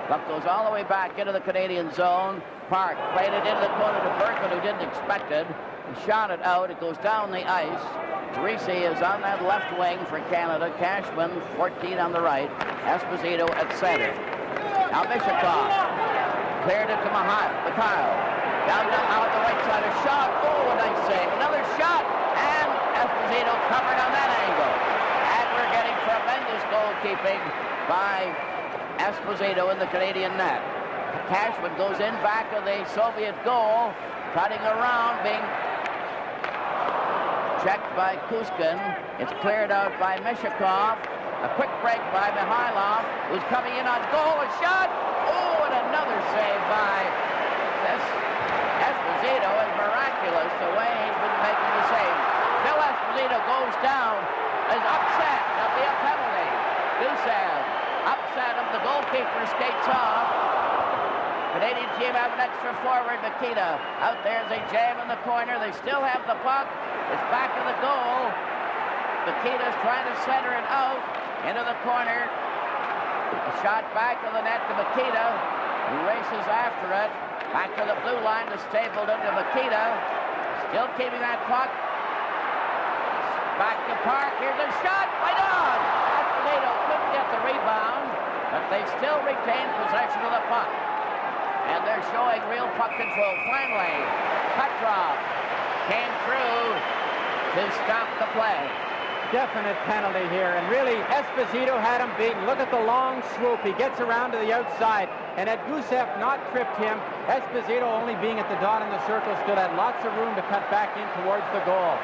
Puck goes all the way back into the Canadian zone. Park played it into the corner to Bergman, who didn't expect it. He shot it out. It goes down the ice. Risi is on that left wing for Canada. Cashman, 14 on the right. Esposito at center. Now Mishakov cleared it to Mikhail. Down out the right side. A shot. Oh, a nice save. Another shot. And Esposito covered on that angle. And we're getting tremendous goalkeeping by Esposito in the Canadian net. Cashman goes in back of the Soviet goal, cutting around, being checked by Kuskin. It's cleared out by Mishakov. A quick break by Mikhailov, who's coming in on goal. A shot. Oh, and another save by this Esposito. Is miraculous the way he's been making the save. Bill Esposito goes down, is upset. There'll be a penalty. Gusev upset him. The goalkeeper skates off. Canadian team have an extra forward. Mikita out there as they jam in the corner. They still have the puck. It's back of the goal. Mikita's trying to center it out into the corner. A shot back of the net to Mikita, who races after it. Back to the blue line to Stapleton to Mikita. Still keeping that puck. Back to Park. Here's a shot. Right on. Esposito couldn't get the rebound, but they still retain possession of the puck. And they're showing real puck control. Finally, Petrov came through to stop the play. Definite penalty here, and really Esposito had him beaten. Look at the long swoop. He gets around to the outside, and had Gusev not tripped him, Esposito, only being at the dot in the circle, still had lots of room to cut back in towards the goal.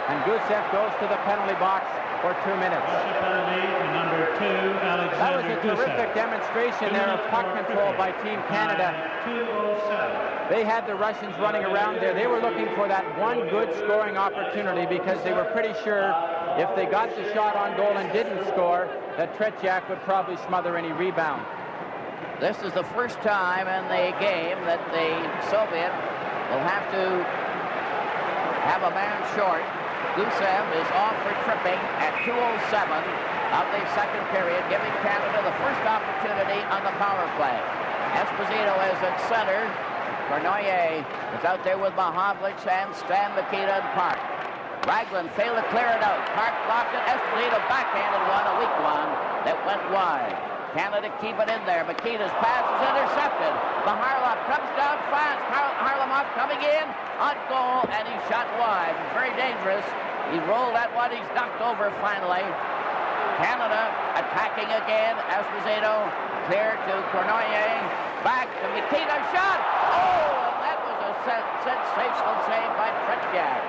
And Gusev goes to the penalty box for 2 minutes. Penalty, number 2, Alexander That was a terrific demonstration there of puck control by Team Canada. They had the Russians running around there. They were looking for that one good scoring opportunity because they were pretty sure if they got the shot on goal and didn't score, that Tretiak would probably smother any rebound. This is the first time in the game that the Soviet will have to have a man short. Gusev is off for tripping at 2:07 of the second period, giving Canada the first opportunity on the power play. Esposito is at center. Cornoyer is out there with Mahovlich and Stan Mikita and Park. Ragland failed to clear it out. Park blocked it. Esposito backhanded one, a weak one that went wide. Canada keep it in there. Mikita's pass is intercepted. Maharlov comes down fast. Harlamov coming in on goal, and he shot wide. Very dangerous. He rolled that one. He's knocked over finally. Canada attacking again. Esposito clear to Cornoyer. Back to Mikita. Shot! Oh, that was a sensational save by Tretiak.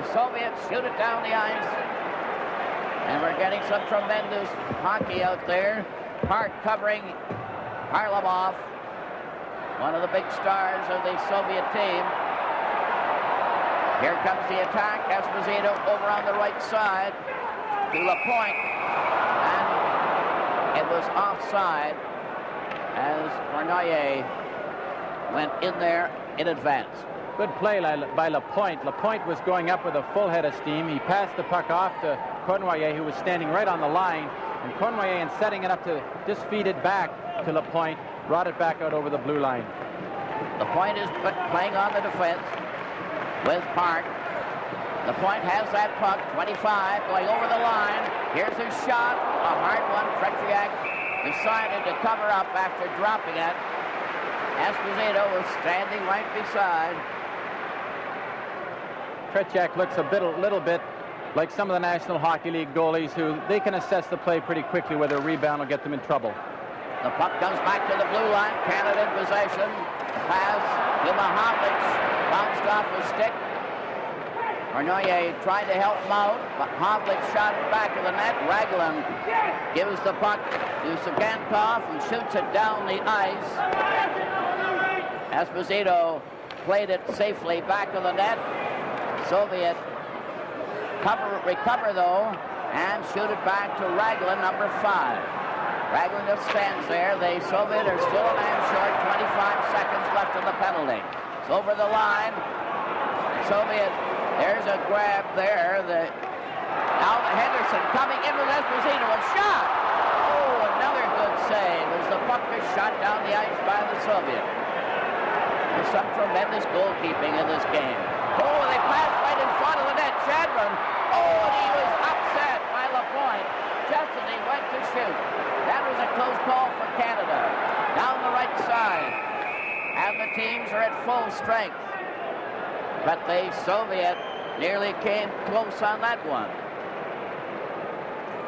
The Soviets shoot it down the ice. And we're getting some tremendous hockey out there. Park covering Harlamov, one of the big stars of the Soviet team. Here comes the attack. Esposito over on the right side to LaPointe. And it was offside. as Cornoyer went in there in advance. Good play by Lapointe. Lapointe was going up with a full head of steam. He passed the puck off to Cornoyer, who was standing right on the line. And Cornoyer, in setting it up to just feed it back to Lapointe, brought it back out over the blue line. Lapointe is playing on the defense with Park. Lapointe has that puck, 25, going over the line. Here's his shot, a hard one. Tretiak decided to cover up after dropping it. Esposito was standing right beside. Tretiak looks a little bit like some of the National Hockey League goalies who they can assess the play pretty quickly, whether a rebound will get them in trouble. The puck comes back to the blue line. Canada in possession. Pass to Mahovlich. Bounced off his stick. Cornoyer tried to help him out, but Mahovlich shot it back to the net. Raglan gives the puck to Sagankov and shoots it down the ice. Esposito played it safely back to the net. Soviet recover though and shoot it back to Raglan, number 5. Raglan just stands there. The Soviet are still a man short. 25 seconds left in the penalty. It's over the line. Soviet, there's a grab there. Now Henderson coming in with Esposito. A shot! Oh, another good save as the puck is shot down the ice by the Soviet. There's some tremendous goalkeeping in this game. Oh, they passed right in front of the net. Chadron. Oh, and he was upset by Lapointe just as he went to shoot. That was a close call for Canada. Down the right side. And the teams are at full strength. But the Soviet nearly came close on that one.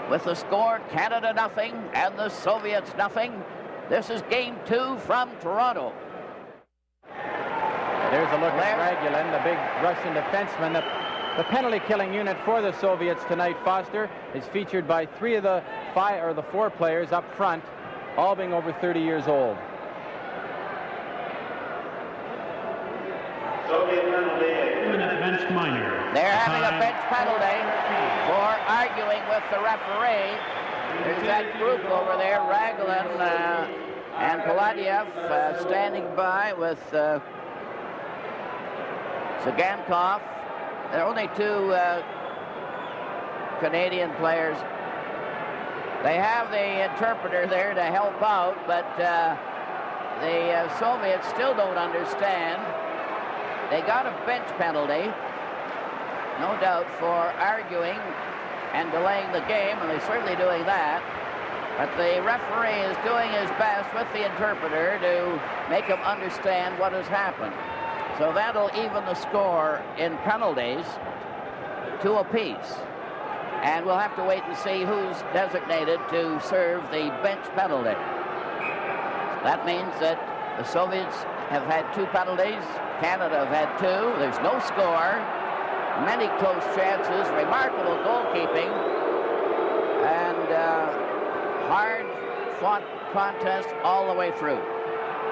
With the score, Canada nothing and the Soviets nothing. This is game 2 from Toronto. There's a look at Ragulin, the big Russian defenseman. The penalty-killing unit for the Soviets tonight, Foster, is featured by 3 of the 4 players up front, all being over 30 years old. Soviet penalty, a 2-minute bench minor. They're having a bench penalty for arguing with the referee. There's that group over there, Raglan and Paladiev standing by with Sagankov. There are only 2 Canadian players. They have the interpreter there to help out, but the Soviets still don't understand. They got a bench penalty, no doubt, for arguing and delaying the game, and they're certainly doing that. But the referee is doing his best with the interpreter to make him understand what has happened. So that'll even the score in penalties 2 apiece. And we'll have to wait and see who's designated to serve the bench penalty. That means that the Soviets have had 2 penalties. Canada have had 2. There's no score. Many close chances. Remarkable goalkeeping. And hard-fought contest all the way through.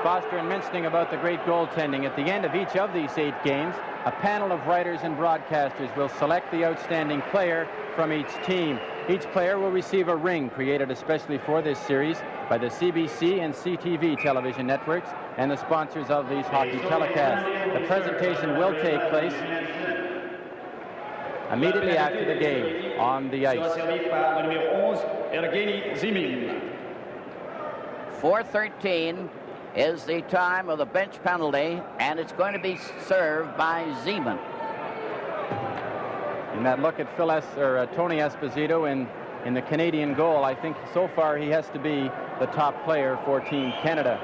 Foster and mentioning about the great goaltending. At the end of each of these 8 games, a panel of writers and broadcasters will select the outstanding player from each team. Each player will receive a ring created especially for this series by the CBC and CTV television networks and the sponsors of these hockey telecasts. The presentation will take place immediately after the game on the ice. 4:13 is the time of the bench penalty, and it's going to be served by Zeman. And that look at Tony Esposito in the Canadian goal, I think so far he has to be the top player for Team Canada.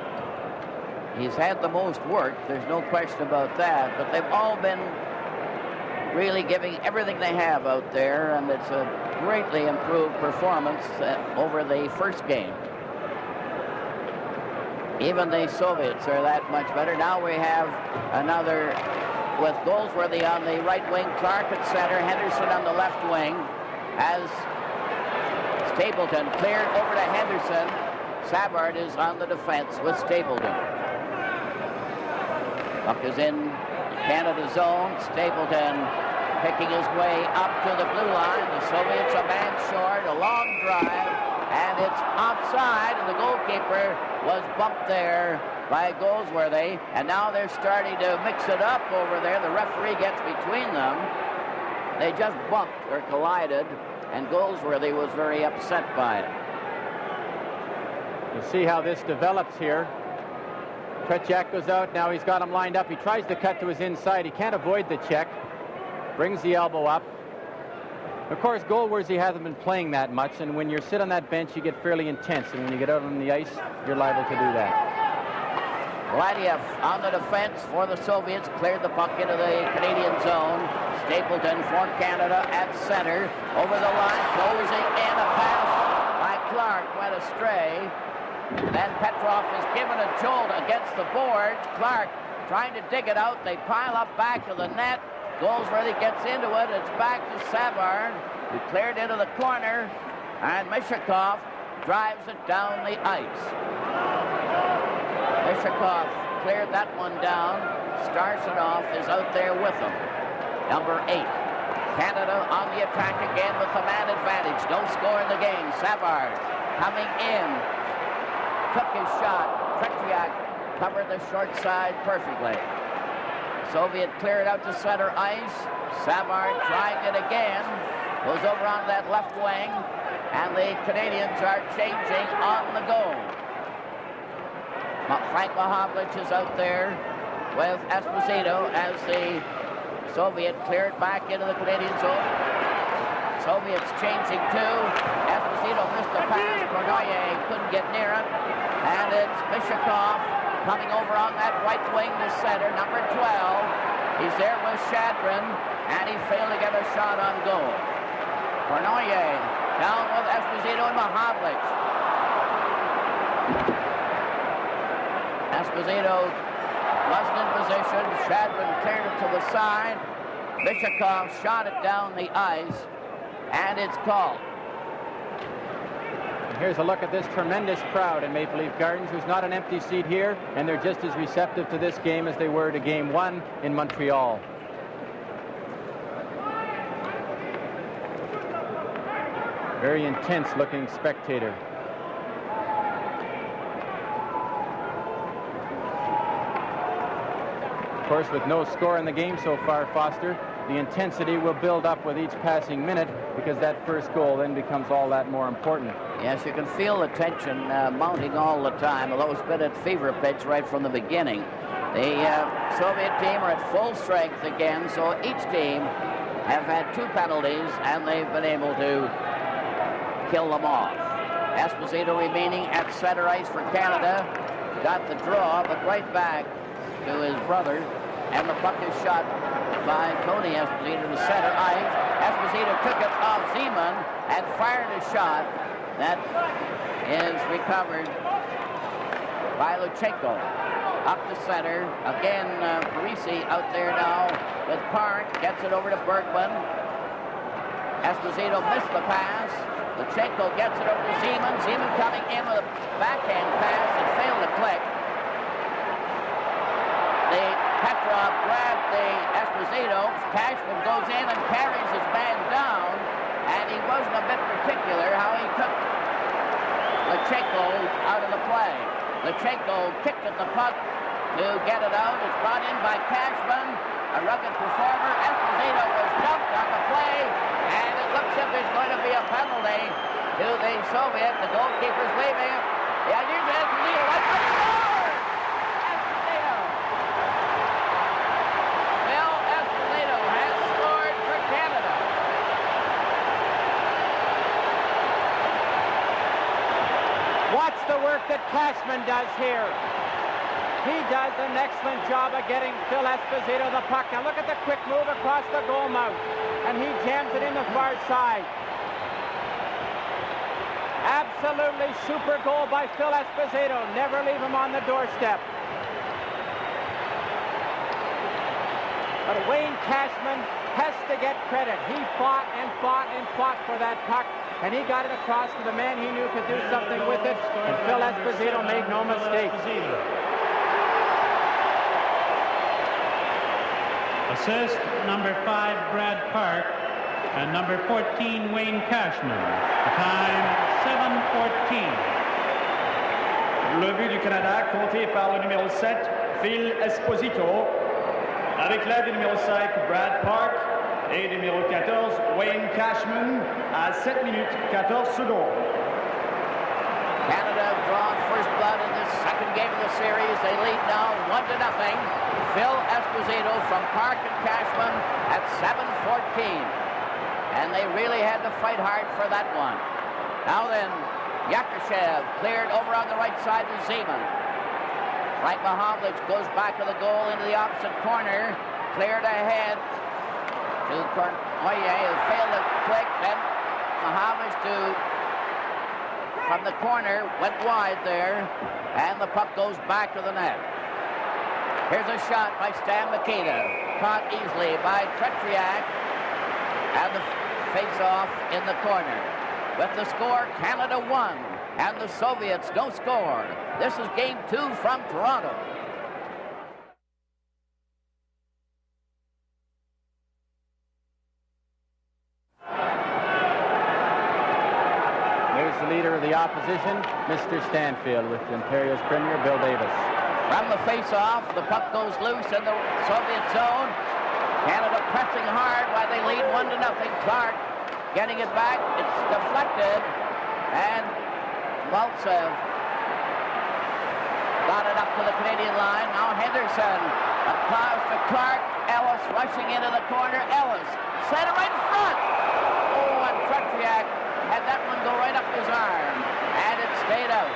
He's had the most work, there's no question about that, but they've all been really giving everything they have out there, and it's a greatly improved performance over the first game. Even the Soviets are that much better. Now we have another with Goldsworthy on the right wing, Clark at center, Henderson on the left wing, as Stapleton cleared over to Henderson. Savard is on the defense with Stapleton. Puck is in Canada zone. Stapleton picking his way up to the blue line. The Soviets a man short, a long drive. and it's offside, and the goalkeeper was bumped there by Goldsworthy, and now they're starting to mix it up over there. The referee gets between them. They just bumped or collided, and Goldsworthy was very upset by it. We'll see how this develops here. Tretiak goes out. Now he's got him lined up. He tries to cut to his inside. He can't avoid the check. Brings the elbow up. Of course, Goldsworthy hasn't been playing that much, and when you sit on that bench, you get fairly intense, and when you get out on the ice, you're liable to do that. Vladiev on the defense for the Soviets, cleared the puck into the Canadian zone. Stapleton for Canada at center, over the line, closing in. A pass by Clark went astray. Then Petrov is given a jolt against the boards. Clark trying to dig it out. They pile up back to the net. Goldsworthy gets into it. It's back to Savard, who cleared into the corner, and Mishakov drives it down the ice. Mishakov cleared that one down. Starchinov is out there with him. Number 8. Canada on the attack again with the man advantage. No score in the game. Savard coming in. Took his shot. Tretiak covered the short side perfectly. Soviet cleared out to center ice. Savard trying it again. Goes over on that left wing. And the Canadians are changing on the goal. Frank Mahavlich is out there with Esposito as the Soviet cleared back into the Canadian zone. Soviets changing too. Esposito missed the pass. Cournoyer couldn't get near it. And it's Mishakov coming over on that right wing to center, number 12. He's there with Shadrin, and he failed to get a shot on goal. Cournoyer down with Esposito and Mahavlich. Esposito wasn't in position. Shadrin cleared it to the side. Mishakov shot it down the ice, and it's called. Here's a look at this tremendous crowd in Maple Leaf Gardens. There's not an empty seat here, and they're just as receptive to this game as they were to Game 1 in Montreal. Very intense-looking spectator. Of course, with no score in the game so far, Foster, the intensity will build up with each passing minute because that first goal then becomes all that more important. Yes, you can feel the tension mounting all the time, although it's been at fever pitch right from the beginning. The Soviet team are at full strength again, so each team have had 2 penalties, and they've been able to kill them off. Esposito remaining at center ice for Canada. Got the draw, but right back to his brother, and the puck is shot by Tony Esposito to center ice. Esposito took it off Zeman and fired a shot that is recovered by Luchenko. Up the center. Again, Parisi out there now with Park. Gets it over to Bergman. Esposito missed the pass. Luchenko gets it over to Zeman. Zeman coming in with a backhand pass and failed to click. The Petrov grabbed the Esposito. Cashman goes in and carries his man down, and he wasn't a bit particular how he took Luchenko out of the play. Luchenko kicked at the puck to get it out. It's brought in by Cashman, a rugged performer. Esposito was dumped on the play, and it looks as if there's going to be a penalty to the Soviet. The goalkeeper's waving. Yeah, here's Esposito. Right by the goal! Esposito. Phil Esposito has scored for Canada. Watch the work that Cashman does here. He does an excellent job of getting Phil Esposito the puck. Now look at the quick move across the goal mouth. And he jams it in the far side. Absolutely super goal by Phil Esposito. Never leave him on the doorstep. But Wayne Cashman has to get credit. He fought and fought and fought for that puck. And he got it across to the man he knew could do something with it. And Phil Esposito made no mistake. Assist number 5, Brad Park. and number 14, Wayne Cashman. The time, 7:14. Le but du Canada compté par le numéro 7, Phil Esposito, avec l'aide du numéro 5, Brad Park, et du numéro 14, Wayne Cashman, à 7 minutes 14 secondes. Canada drawn first blood in this second game of the series. They lead now 1-0. Phil Esposito from Park and Cashman at 7:14. And they really had to fight hard for that one. Now then, Yakushev cleared over on the right side to Zeman. Frank Mahovlich goes back to the goal into the opposite corner. Cleared ahead to Cornoye, who failed to click. Then Mahovlich from the corner, went wide there, and the puck goes back to the net. Here's a shot by Stan Mikita, caught easily by Tretriak, and the face-off in the corner. With the score, Canada 1, and the Soviets no score. This is Game 2 from Toronto. The leader of the opposition, Mr. Stanfield, with Ontario's Premier, Bill Davis. From the face-off, the puck goes loose in the Soviet zone. Canada pressing hard while they lead 1-0. Clark getting it back. It's deflected, and Maltsev got it up to the Canadian line. Now Henderson, a pass to Clark. Ellis rushing into the corner. Ellis center right in front. Oh, and Tretriak had that one go right up his arm, and it stayed out.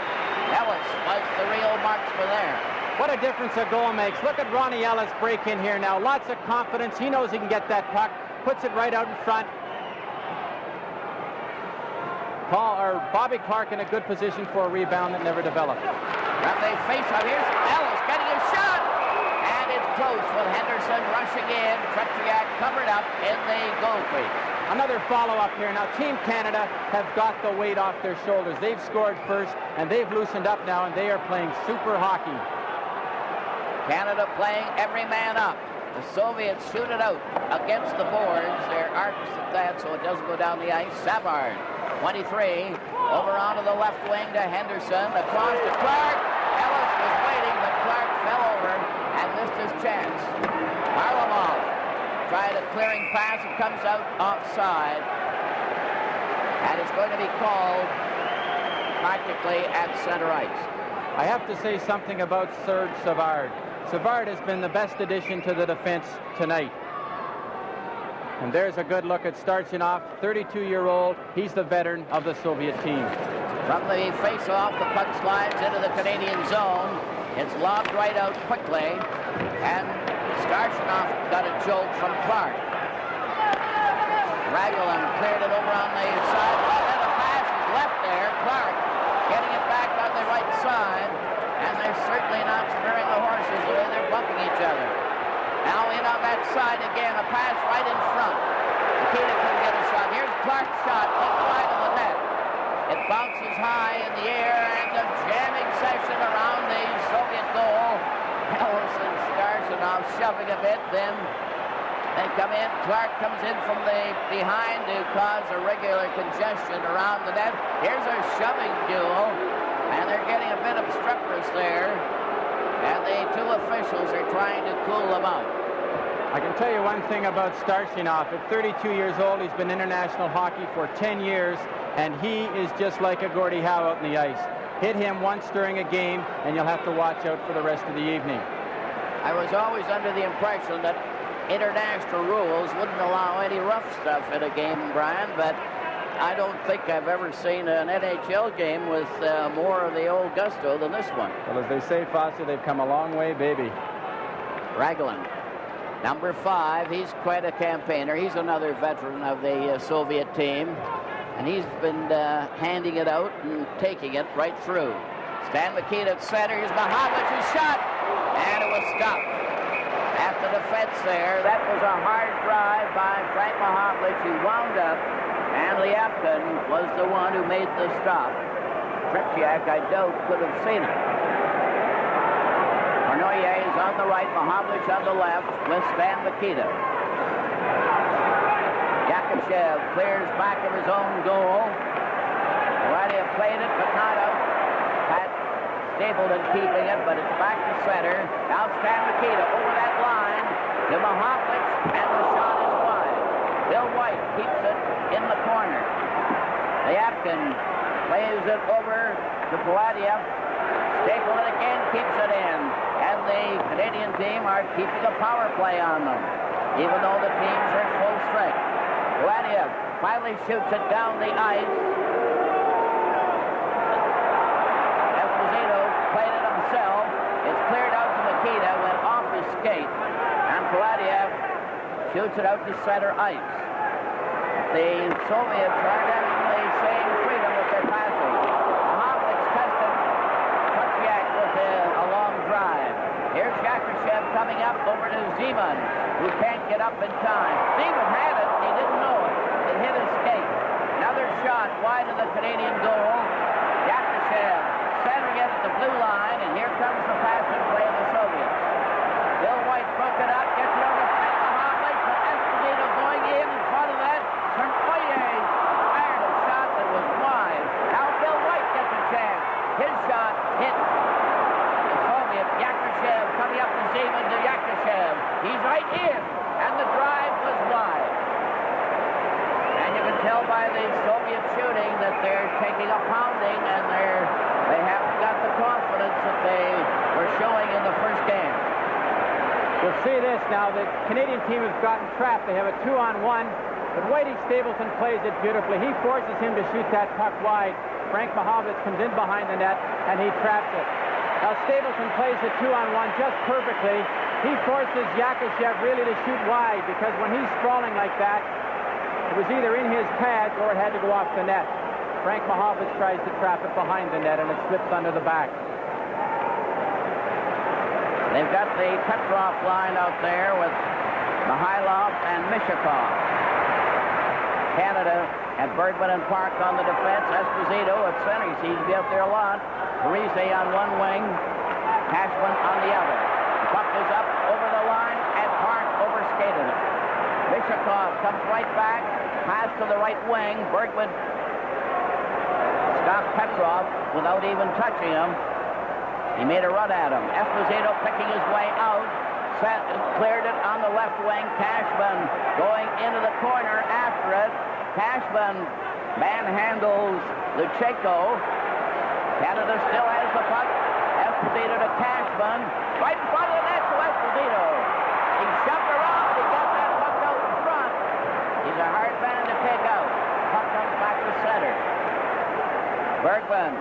Ellis was the real marksman there. What a difference a goal makes. Look at Ronnie Ellis break in here now. Lots of confidence. He knows he can get that puck. Puts it right out in front. Bobby Clark in a good position for a rebound that never developed. From the face-off, here's Ellis getting a shot, and it's close with Henderson rushing in. Tretriak covered up in the goal crease. Another follow-up here. Now, Team Canada have got the weight off their shoulders. They've scored first, and they've loosened up now, and they are playing super hockey. Canada playing every man up. The Soviets shoot it out against the boards. They're arcs at that, so it doesn't go down the ice. Savard, 23, over onto the left wing to Henderson, across to Clark. Ellis was waiting, but Clark fell over and missed his chance. Varlamov tried a clearing pass. It comes out offside, and it's going to be called practically at center ice. I have to say something about Serge Savard. Savard has been the best addition to the defense tonight. And there's a good look at Starchinov, 32-year-old. He's the veteran of the Soviet team. From the face-off, the puck slides into the Canadian zone. It's lobbed right out quickly, and Starchinov got a jolt from Clark. Raglan cleared it over on the side. Oh, then a pass is left there. Clark getting it back on the right side, and they're certainly not sparing the horses the way they're bumping each other. Now in on that side again, a pass right in front. Nikita can get a shot. Here's Clark's shot, up wide of the net. It bounces high in the air, and a jamming session around the Soviet goal. Ellis and Starchinov shoving a bit, then they come in. Clark comes in from the behind to cause a regular congestion around the net. Here's a shoving duel, and they're getting a bit obstreperous there, and the two officials are trying to cool them out. I can tell you one thing about Starchinov. At 32 years old, he's been international hockey for 10 years, and he is just like a Gordie Howe out in the ice. Hit him once during a game, and you'll have to watch out for the rest of the evening. I was always under the impression that international rules wouldn't allow any rough stuff in a game, Brian, but I don't think I've ever seen an NHL game with more of the old gusto than this one. Well, as they say, Foster, they've come a long way, baby. Raglan, number 5, he's quite a campaigner. He's another veteran of the Soviet team, and he's been handing it out and taking it right through. Stan Mikita at center. Here's Mahovlich's shot, and it was stopped. At the defense there, that was a hard drive by Frank Mahovlich, who wound up, and Lyapkin was the one who made the stop. Tretriak, I doubt, could have seen it. Cornoye is on the right, Mahovlich on the left with Stan Mikita. Yakushev clears back of his own goal. Polatiev played it, but not out. Pat Stapleton keeping it, but it's back to center. Now Stan Mikita over that line to Mahovlich, and the shot is wide. Bill White keeps it in the corner. Lyapkin plays it over to Polatiev. Stapleton again keeps it in, and the Canadian team are keeping a power play on them, even though the teams are full strength. Polatiev finally shoots it down the ice. Esposito played it himself. It's cleared out to Mikita, went off his skate, and Polatiev shoots it out to center ice. The Soviets aren't having the same freedom with their passing. Mahovlich tested Tretiak with a long drive. Here's Yakushev coming up over to Zeman, who can't get up in time. Zeman had it, he didn't know it. It hit his skate. Another shot wide of the Canadian goal. Yakushev centering it at the blue line, and here comes the passing play of the Soviets. Bill White broke it up, gets it over to Mahovlich, but Esposito going in front of that. Tremblay fired a shot that was wide. Now Bill White gets a chance. His shot hit the Soviet. Yakushev coming up to Zeman to Yakushev. He's right in, and the drive was wide. And you can tell by the Soviet shooting that they're taking a pounding, and they haven't got the confidence that they were showing in the first game. You'll see this now. The Canadian team has gotten trapped. They have a 2-on-1, but Whitey Stapleton plays it beautifully. He forces him to shoot that puck wide. Frank Mahovlich comes in behind the net, and he traps it. Now Stapleton plays the 2-on-1 just perfectly. He forces Yakushev really to shoot wide, because when he's sprawling like that, it was either in his pads or it had to go off the net. Frank Mahovlich tries to trap it behind the net, and it slips under the back. They've got the Petrov line out there with Mikhailov and Mishakov. Canada and Bergman and Park on the defense. Esposito at center. He seems to be out there a lot. Parise on one wing. Cashman on the other. The puck is up over the line, and Park overskated it. Mishakov comes right back. Pass to the right wing. Bergman stopped Petrov without even touching him. He made a run at him. Esposito picking his way out. Cleared it on the left wing. Cashman going into the corner after it. Cashman manhandles Luchenko. Canada still has the puck. Esposito to Cashman. Right in front of the net to Esposito. He shoved around. He got that puck out in front. He's a hard man to take out. Puck comes back to center. Bergman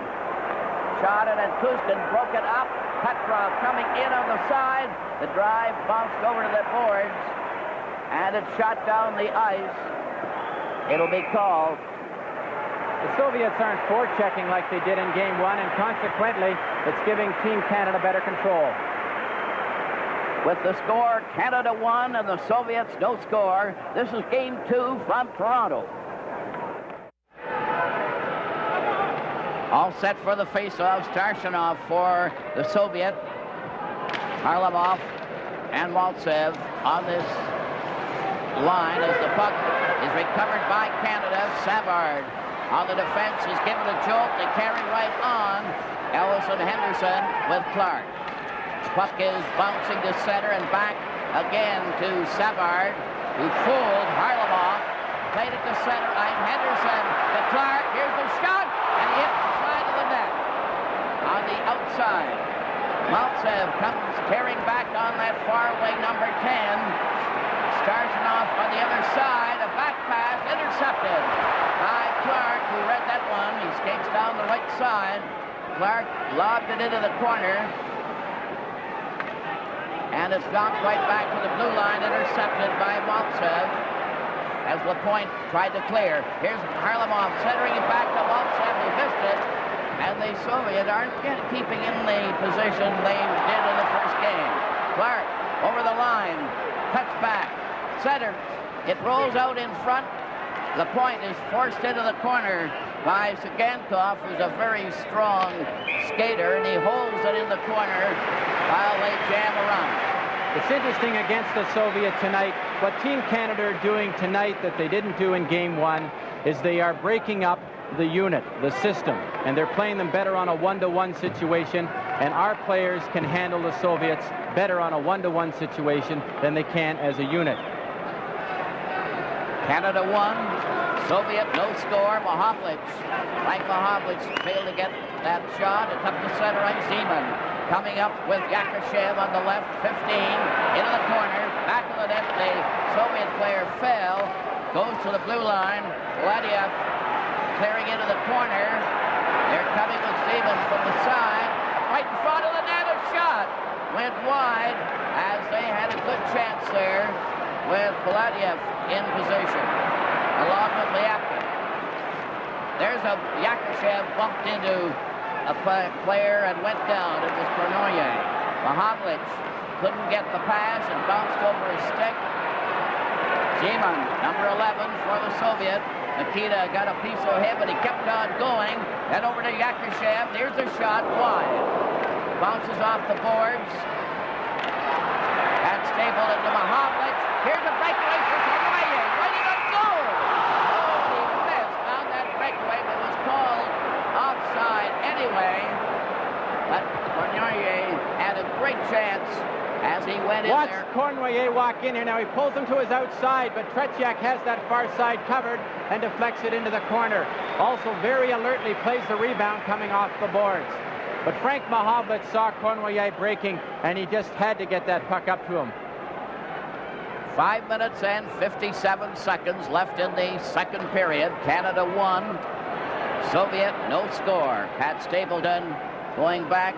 shot it, and Kuskin broke it up. Petrov coming in on the side. The drive bounced over to the boards, and it shot down the ice. It'll be called. The Soviets aren't forechecking like they did in Game 1, and consequently, it's giving Team Canada better control. With the score, Canada 1 and the Soviets no score. This is Game 2 from Toronto. All set for the face-off. Starshinov for the Soviet. Harlamov and Maltsev on this line as the puck is recovered by Canada. Savard on the defense is given a jolt. They carry right on. Ellison Henderson with Clark. Puck is bouncing to center and back again to Savard, who fooled Harlamov. Played it to center. Henderson to Clark. Here's the shot, and he hit the side of the net on the outside. Maltsev comes tearing back on that far wing, number 10. Starshinov on the other side. A back pass intercepted by Clark, who read that one. He skates down the right side. Clark lobbed it into the corner. And it's knocked right back to the blue line, intercepted by Maltsev as LaPointe tried to clear. Here's Harlamov centering it back to Maltsev. He missed it. And the Soviets aren't keeping in the position they did in the first game. Clark over the line, cuts back, center. It rolls out in front. LaPointe is forced into the corner by Sagankov, who's a very strong skater, and he holds it in the corner while they jam around. It's interesting against the Soviet tonight. What Team Canada are doing tonight that they didn't do in Game 1 is they are breaking up the unit, the system, and they're playing them better on a one-to-one situation, and our players can handle the Soviets better on a one-to-one situation than they can as a unit. Canada won. Soviet no score. Mahovlich. Frank Mahovlich failed to get that shot. It's up the center ice. Zeman coming up with Yakushev on the left. 15 into the corner. Back of the net. The Soviet player fell. Goes to the blue line. Vladiev clearing into the corner. They're coming with Zeman from the side. Right in front of the net. A shot went wide as they had a good chance there with Vladiev in position, along with Lyapkin. There's a Yakushev bumped into a player and went down. It was Kornoye. Mahovlich couldn't get the pass and bounced over his stick. Zeman, number 11 for the Soviet. Nikita got a piece of him, but he kept on going. Then over to Yakushev. There's a shot wide. Bounces off the boards. And stapled into Mahovlich. Here's a breakaway for Kornoye. Ready to go! Oh, he missed on that breakaway, but was called offside anyway. But Kornoye had a great chance as he went in there. Watch Kornoye walk in here. Now he pulls him to his outside, but Tretiak has that far side covered and deflects it into the corner. Also very alertly plays the rebound coming off the boards. But Frank Mahovlich saw Kornoye breaking, and he just had to get that puck up to him. 5 minutes and 57 seconds left in the second period. Canada won. Soviet no score. Pat Stapleton going back.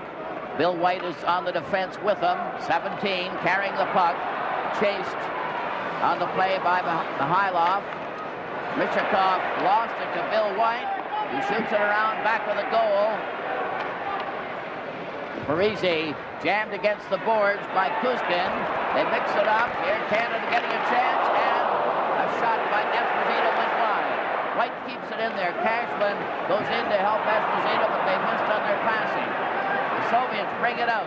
Bill White is on the defense with him. 17 carrying the puck. Chased on the play by Mikhailov. Mishakov lost it to Bill White. He shoots it around back with a goal. Parisi jammed against the boards by Kuzkin. They mix it up. Here Canada getting a chance, and a shot by Esposito went wide. White keeps it in there. Cashman goes in to help Esposito, but they missed on their passing. The Soviets bring it out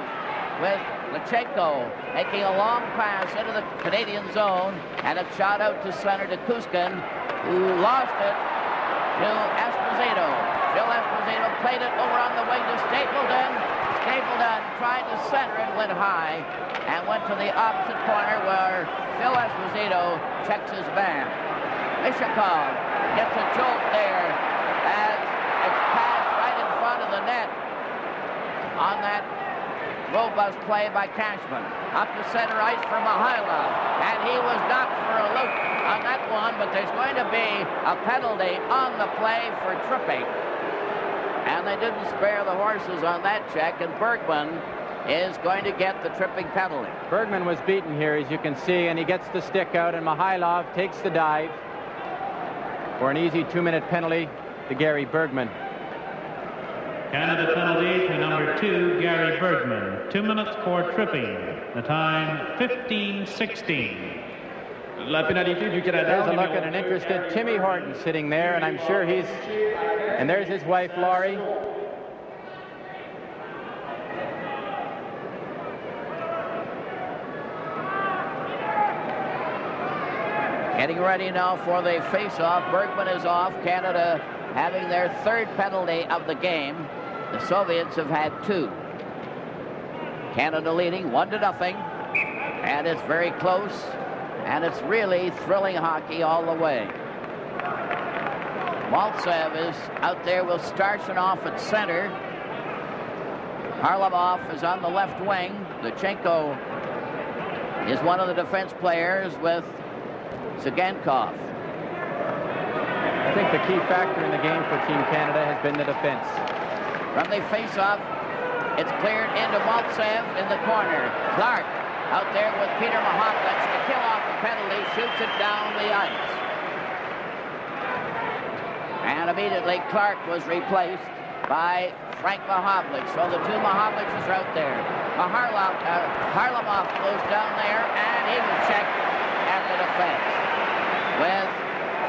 with Lachenko making a long pass into the Canadian zone, and a shot out to center to Kuzkin, who lost it to Esposito. Phil Esposito played it over on the wing to Stapleton. Stapleton tried to center it, went high, and went to the opposite corner where Phil Esposito checks his man. Mishakov gets a jolt there as it's passed right in front of the net on that robust play by Cashman. Up to center ice for Mikhailov, and he was knocked for a loop on that one, but there's going to be a penalty on the play for tripping. And they didn't spare the horses on that check, and Bergman is going to get the tripping penalty. Bergman was beaten here, as you can see, and he gets the stick out, and Mikhailov takes the dive for an easy 2-minute penalty to Gary Bergman. Canada penalty to number 2, Gary Bergman. 2 minutes for tripping. The time 15:16. La pénalité du Canada. There's a look at an interested Timmy Horton sitting there, and I'm sure he's... And there's his wife, Laurie. Getting ready now for the face-off. Bergman is off. Canada having their third penalty of the game. The Soviets have had 2. Canada leading 1-0, and it's very close, and it's really thrilling hockey all the way. Maltsev is out there with Starshinov at center. Harlamov is on the left wing. Lachenko is one of the defense players with Zigankov. I think the key factor in the game for Team Canada has been the defense. From the face-off, it's cleared into Maltsev in the corner. Clark out there with Peter Mahovlich to kill off the penalty, shoots it down the ice. And immediately Clark was replaced by Frank Mahovlich. So the 2 Mahovliches are out there. Harlamov goes down there, and he was checked at the defense with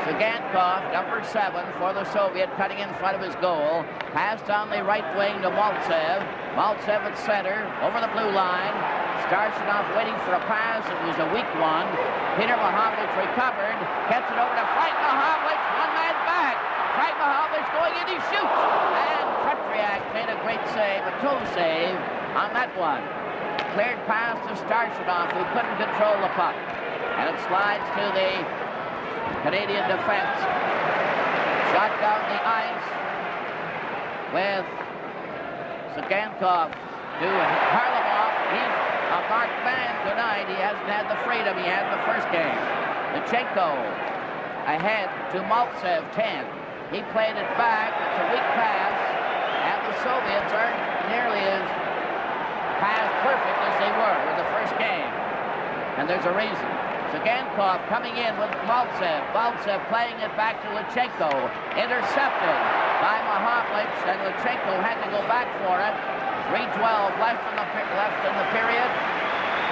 Sagankov, number 7 for the Soviet, cutting in front of his goal. Passed on the right wing to Maltsev. Maltsev at center, over the blue line. Starshinov waiting for a pass. It was a weak one. Peter Mahovlich recovered. Gets it over to Frank Mahovlich. One man back. Frank Mahovlich going in, he shoots. And Petriak made a great save, a toe save on that one. Cleared pass to Starshinov, who couldn't control the puck. And it slides to the Canadian defense. Shot down the ice with Sagankov to Harlamov. He's a marked man tonight. He hasn't had the freedom he had in the first game. Lechenko ahead to Maltsev, 10. He played it back. It's a weak pass. And the Soviets aren't nearly as pass perfect as they were in the first game. And there's a reason. Sagankov coming in with Maltsev. Maltsev playing it back to Lechenko. Intercepted by Mahovlich, and Lechenko had to go back for it. 3:12 left in the period.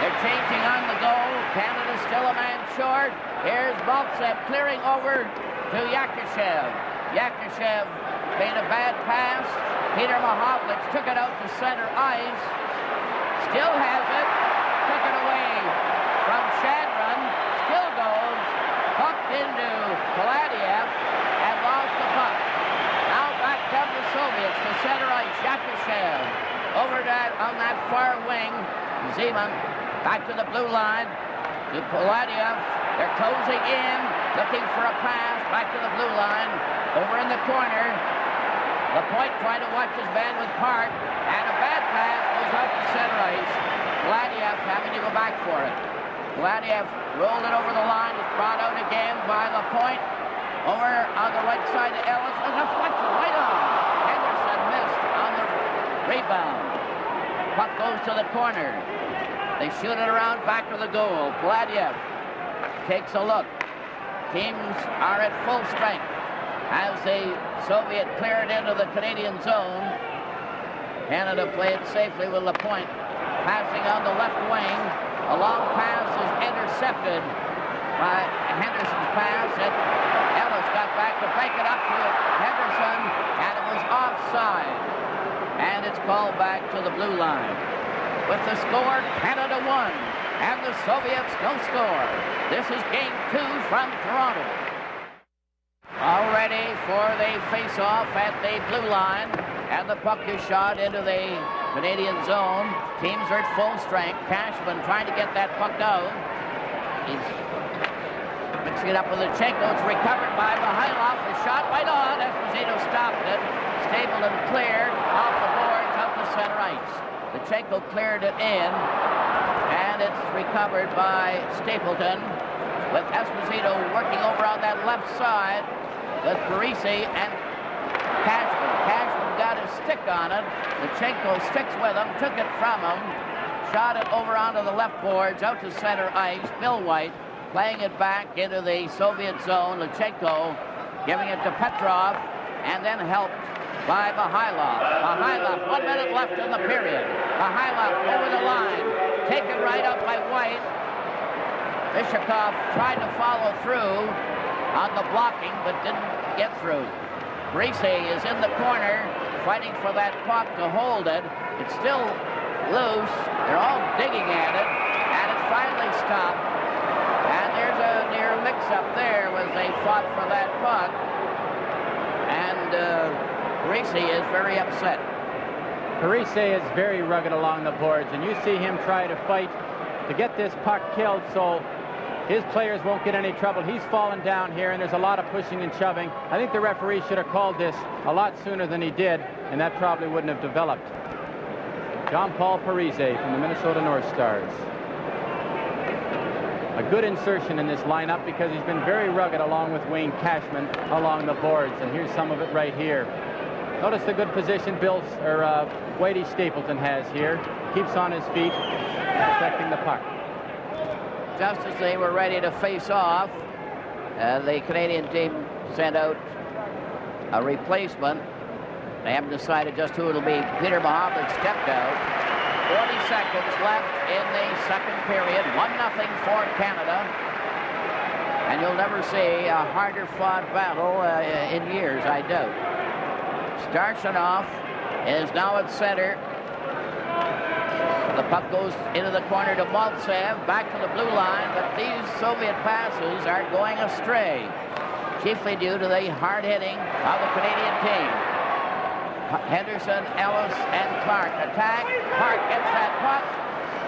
They're changing on the goal. Canada's still a man short. Here's Maltsev clearing over to Yakushev. Yakushev made a bad pass. Peter Mahovlich took it out to center ice. Still has it. Took it away from Shadron. Still goes. Bumped into Paladiev and lost the puck. Now back come the Soviets to center ice. Yakushev over that on that far wing. Zeman back to the blue line to Paladiev. They're closing in, looking for a pass. Back to the blue line. Over in the corner. Lapointe trying to watch his man with Park. And a bad pass goes out to center ice. Paladiev having to go back for it. Paladiev rolled it over the line. It's brought out again by Lapointe. Over on the right side to Ellis. A deflection right on. Henderson missed on the rebound. Puck goes to the corner. They shoot it around back to the goal. Paladiev takes a look. Teams are at full strength as the Soviet cleared into the Canadian zone. Canada played safely with Lapointe. Passing on the left wing. A long pass is intercepted by Henderson's pass. And Ellis got back to break it up to Henderson, and it was offside. And it's called back to the blue line. With the score, Canada won, and the Soviets no score. This is game 2 from Toronto. All ready for the face-off at the blue line, and the puck is shot into the Canadian zone. Teams are at full strength. Cashman trying to get that puck out. He's mixing it up with Lechenko. It's recovered by Mihailov. The shot right on. Esposito stopped it. Stapleton cleared off the boards out to center ice. Lechenko cleared it in, and it's recovered by Stapleton with Esposito working over on that left side with Parisi and Cashman. Cashman got his stick on it. Lechenko sticks with him, took it from him, shot it over onto the left boards, out to center ice. Bill White playing it back into the Soviet zone. Lechenko giving it to Petrov, and then helped by Mihailov. Mihailov, 1 minute left in the period. Mihailov over the line, taken right up by White. Bishakov tried to follow through on the blocking, but didn't get through. Parisi is in the corner, fighting for that puck to hold it. It's still loose. They're all digging at it, and it finally stopped. And there's a near mix-up there as they fought for that puck. And Parisi is very upset. Parisi is very rugged along the boards, and you see him try to fight to get this puck killed so his players won't get any trouble. He's fallen down here, and there's a lot of pushing and shoving. I think the referee should have called this a lot sooner than he did, and that probably wouldn't have developed. Jean-Paul Parisi from the Minnesota North Stars. A good insertion in this lineup because he's been very rugged along with Wayne Cashman along the boards, and here's some of it right here. Notice the good position Whitey Stapleton has here. Keeps on his feet, protecting the puck. Just as they were ready to face off, the Canadian team sent out a replacement. They haven't decided just who it'll be. Peter Mahovlich stepped out. 40 seconds left in the second period. 1-0 for Canada. And you'll never see a harder fought battle in years, I doubt. Starshanov is now at center. The puck goes into the corner to Maltsev, back to the blue line, but these Soviet passes are going astray, chiefly due to the hard hitting of the Canadian team. Henderson, Ellis, and Clark attack. Clark gets that puck,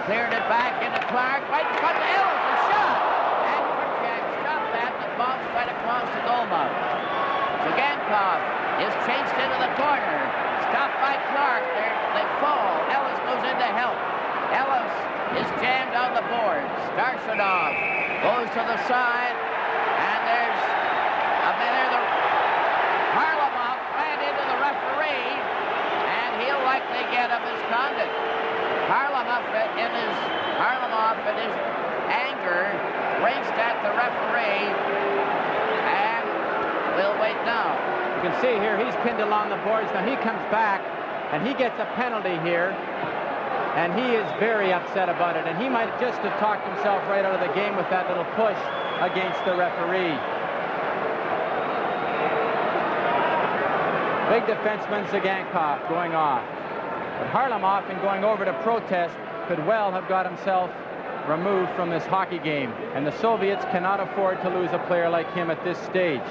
cleared it back into Clark, right in front of Ellis, a shot! And Krutchak stopped that, the bounce right across the goal mouth. Zagankov is chased into the corner, stopped by Clark, they fall, Ellis goes in to help. Ellis is jammed on the board. Starshanov goes to the side, and there's a minute. Harlamov ran into the referee, and he'll likely get a misconduct. Harlamov in his anger raced at the referee, and we'll wait now. You can see here he's pinned along the boards. Now he comes back, and he gets a penalty here. And he is very upset about it. And he might just have talked himself right out of the game with that little push against the referee. Big defenseman Zagankov going off. But Harlamov, in going over to protest, could well have got himself removed from this hockey game. And the Soviets cannot afford to lose a player like him at this stage.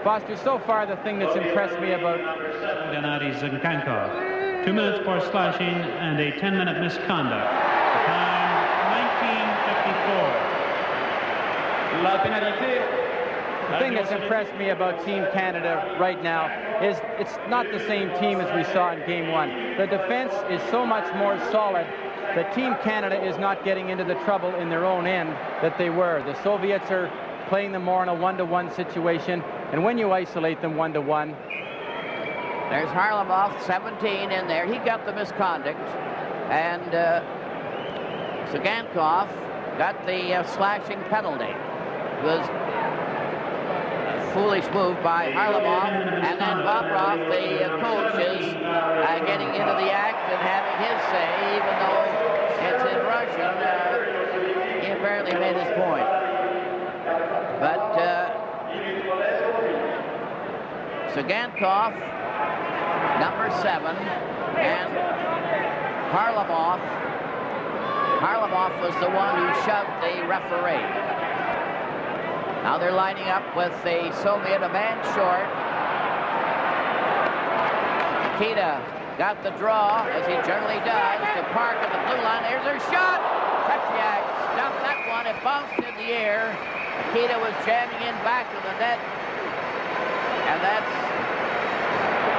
Foster, so far the thing that's impressed me about Gennady Zagankov. 2 minutes for slashing and a 10-minute misconduct. The time, 19:54. La pénalité. The thing that's impressed me about Team Canada right now is it's not the same team as we saw in Game 1. The defense is so much more solid that Team Canada is not getting into the trouble in their own end that they were. The Soviets are playing them more in a one-to-one situation, and when you isolate them one-to-one, there's Harlamov, 17 in there. He got the misconduct. And Zagankov got the slashing penalty. It was a foolish move by Harlamov. And then Bobrov, the coach, is getting into the act and having his say, even though it's in Russian. He apparently made his point. But Zagankov, number 7, and Harlamov was the one who shoved the referee. Now they're lining up with the Soviet, a man short. Nikita got the draw, as he generally does, to Park at the blue line. There's her shot! Krutchak stopped that one. It bounced in the air. Nikita was jamming in back of the net. And that's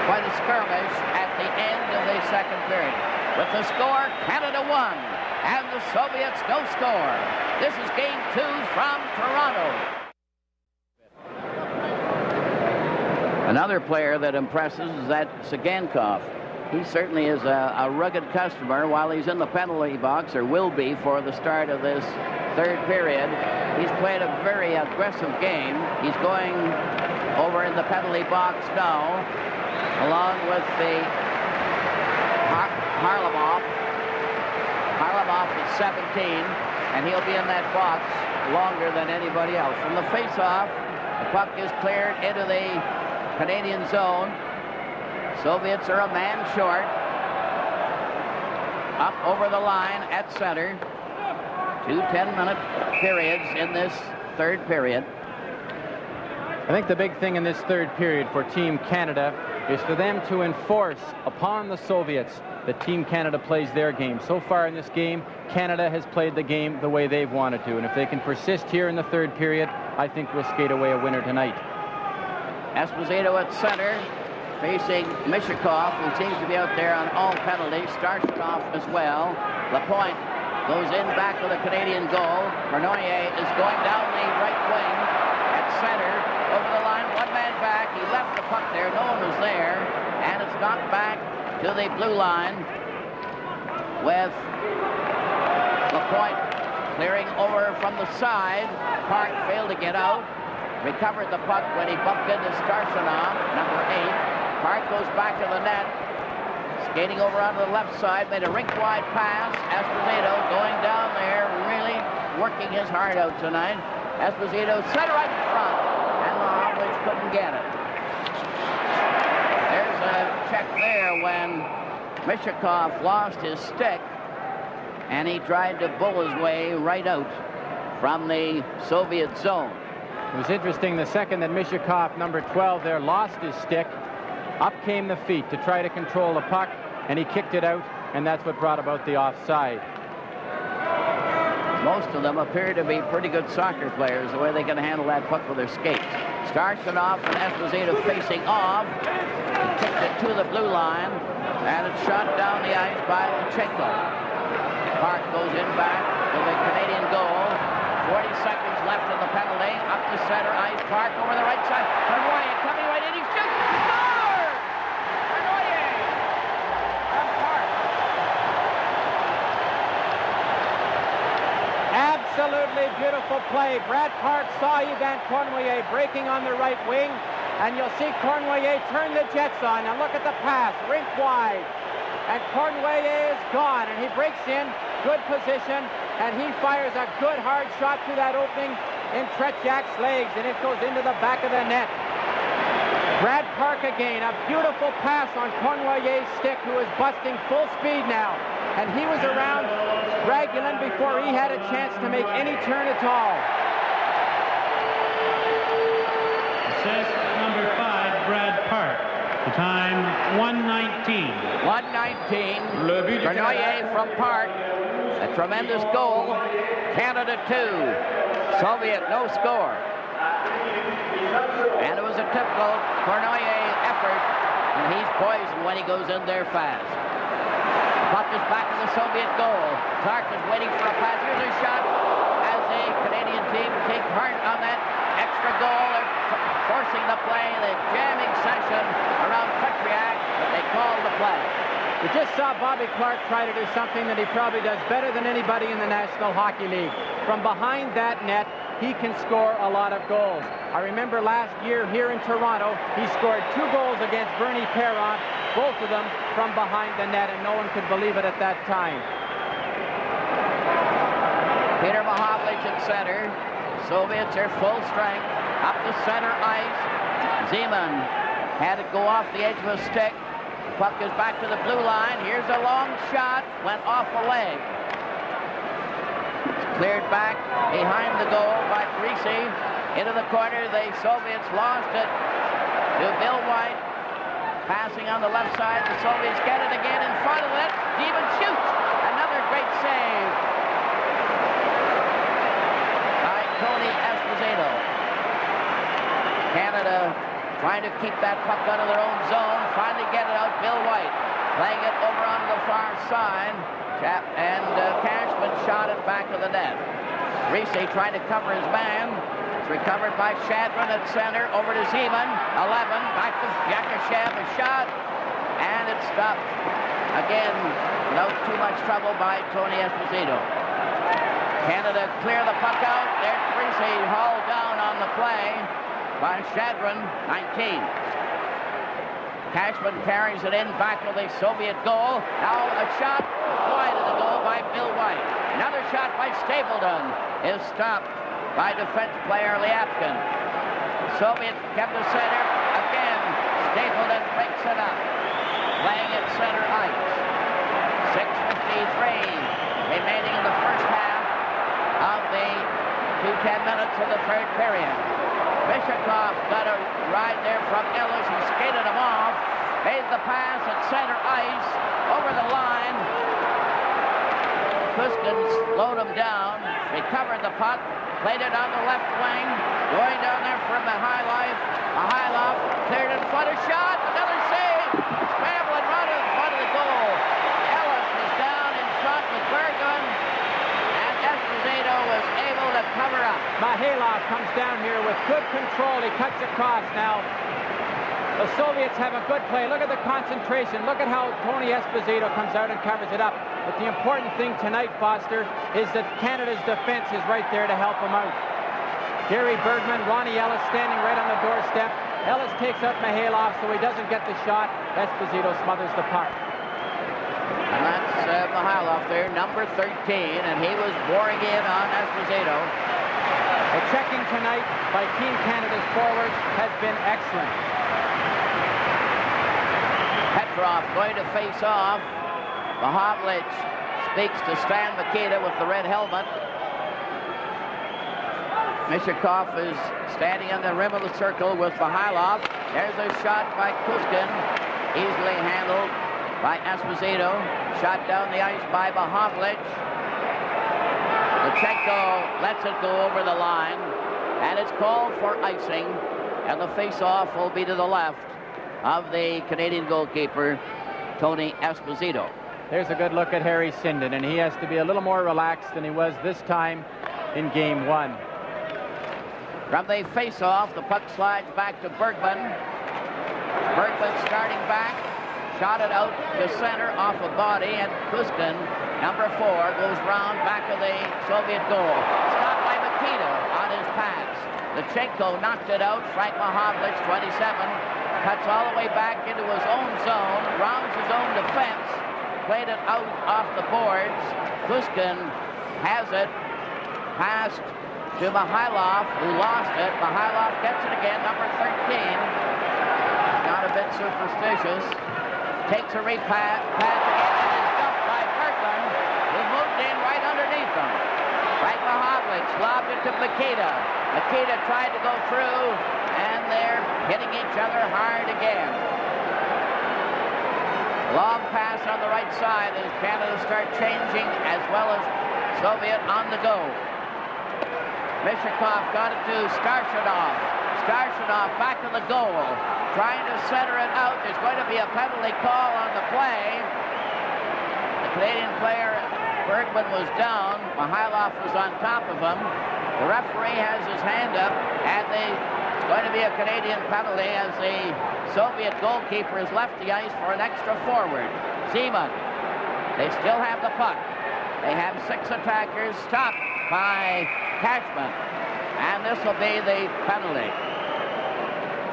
quite a skirmish at the end of the second period. With the score, Canada won, and the Soviets no score. This is Game 2 from Toronto. Another player that impresses is that Zagankov. He certainly is a rugged customer while he's in the penalty box, or will be for the start of this third period. He's played a very aggressive game. He's going over in the penalty box now, along with the Harlamov. Harlamov is 17, and he'll be in that box longer than anybody else. From the face-off, the puck is cleared into the Canadian zone. Soviets are a man short. Up over the line at center. 2 10-minute periods in this third period. I think the big thing in this third period for Team Canada is for them to enforce upon the Soviets that Team Canada plays their game. So far in this game, Canada has played the game the way they've wanted to. And if they can persist here in the third period, I think we'll skate away a winner tonight. Esposito at center, facing Mishikov, who seems to be out there on all penalties. Starshanov as well. Lapointe goes in back of the Canadian goal. Bernoulli is going down the right wing at center. Over the line, one man back. He left the puck there. No one was there. And it's knocked back to the blue line with Lapointe clearing over from the side. Park failed to get out. Recovered the puck when he bumped into Starshanov, number 8. Park goes back to the net. Skating over onto the left side, made a rink-wide pass. Esposito going down there, really working his heart out tonight. Esposito center right in front, and Mahovlich couldn't get it. There's a check there when Mishakov lost his stick, and he tried to bull his way right out from the Soviet zone. It was interesting, the second that Mishakov, number 12 there, lost his stick, up came the feet to try to control the puck, and he kicked it out, and that's what brought about the offside. Most of them appear to be pretty good soccer players, the way they can handle that puck with their skates. Starchinov and Esposito facing off. He kicked it to the blue line, and it's shot down the ice by Lachenko. Park goes in back to the Canadian goal. 40 seconds left in the penalty. Up the center ice. Park over the right side. Bernoyer coming right in. He shoots. Scores! Bernoyer from Park. Absolutely beautiful play. Brad Park saw Yvan Cournoyer breaking on the right wing, and you'll see Cournoyer turn the jets on. And look at the pass, rink wide. And Cournoyer is gone, and he breaks in, good position, and he fires a good hard shot to that opening in Tretjak's legs, and it goes into the back of the net. Brad Park again, a beautiful pass on Cournoyer's stick, who is busting full speed now. And he was around Dragulin before he had a chance to make any turn at all. Assist number 5, Brad Park. The time, 1:19. 1:19. Bernoyer from Park. A tremendous goal. Canada 2. Soviet no score. And it was a typical Cournoyer effort, and he's poisoned when he goes in there fast. Puck is back to the Soviet goal. Clark is waiting for a pass. Here's a shot as the Canadian team take part on that extra goal. They're forcing the play, the jamming session around Tretjak, but they call the play. We just saw Bobby Clark try to do something that he probably does better than anybody in the National Hockey League. From behind that net, he can score a lot of goals. I remember last year here in Toronto, he scored 2 goals against Bernie Perron, both of them from behind the net, and no one could believe it at that time. Peter Mahovlich at center. Soviets are full strength. Up the center ice. Zeman had it go off the edge of a stick. Puck is back to the blue line. Here's a long shot. Went off a leg. It's cleared back behind the goal by Greasy. Into the corner. The Soviets lost it to Bill White. Passing on the left side. The Soviets get it again in front of it. Even shoots. Another great save by Tony Esposito. Canada trying to keep that puck out of their own zone. Finally get it out. Bill White playing it over on the far side. And Cashman shot it back to the net. Reese trying to cover his man. It's recovered by Shadron at center. Over to Zeman. 11. Back to Yakushev. A shot. And it's stopped. Again, no too much trouble by Tony Esposito. Canada clear the puck out. There's Reese hauled down on the play by Shadron, 19. Cashman carries it in back to the Soviet goal. Now a shot wide of the goal by Bill White. Another shot by Stapleton is stopped by defense player Lyapkin. Soviet kept the center. Again, Stapleton breaks it up. Playing at center ice. 6:53 remaining in the first half of the 2:10 minutes of the third period. Mishakov got a ride there from Ellis. He skated him off. Made the pass at center ice. Over the line. Kuskin slowed him down. Recovered the puck. Played it on the left wing. Going down there for Mihailov. Cleared in front. A shot. Another save. Scrambling right in front of the goal. Ellis was down in front with Bergen. Esposito was able to cover up. Mihailov comes down here with good control. He cuts across now. The Soviets have a good play. Look at the concentration. Look at how Tony Esposito comes out and covers it up. But the important thing tonight, Foster, is that Canada's defense is right there to help them out. Gary Bergman, Ronnie Ellis standing right on the doorstep. Ellis takes out Mihailov so he doesn't get the shot. Esposito smothers the puck. And that's Mihailov there, number 13, and he was boring in on Esposito. The checking tonight by Team Canada's forwards has been excellent. Petrov going to face off. Mahovlich speaks to Stan Mikita with the red helmet. Mishakov is standing on the rim of the circle with Mihailov. There's a shot by Kuskin, easily handled by Esposito. Shot down the ice by Mahovlich. Lutsenko lets it go over the line, and it's called for icing, and the face-off will be to the left of the Canadian goalkeeper, Tony Esposito. There's a good look at Harry Sinden, and he has to be a little more relaxed than he was this time in Game 1. From the face-off, the puck slides back to Bergman. Bergman starting back, shot it out to center off a body, and Kuskin, number 4, goes round back of the Soviet goal. Stopped by Mikita on his pass. Lutsenko knocked it out. Frank Mahovlich, 27, cuts all the way back into his own zone, rounds his own defense, played it out off the boards. Kuskin has it, passed to Mihailov, who lost it. Mihailov gets it again, number 13. Not a bit superstitious. Takes a pass again, and is dumped by Bergman, who moved in right underneath him. Frank Mahovlich lobbed it to Mikita. Mikita tried to go through, and they're hitting each other hard again. Long pass on the right side as Canada start changing, as well as Soviet on the go. Mishakov got it to Starchinov. Starchinov back to the goal, trying to center it out. There's going to be a penalty call on the play. The Canadian player, Bergman, was down. Mihailov was on top of him. The referee has his hand up, and it's going to be a Canadian penalty as the Soviet goalkeeper has left the ice for an extra forward. Zeman. They still have the puck. They have 6 attackers, stopped by Cashman, and this will be the penalty.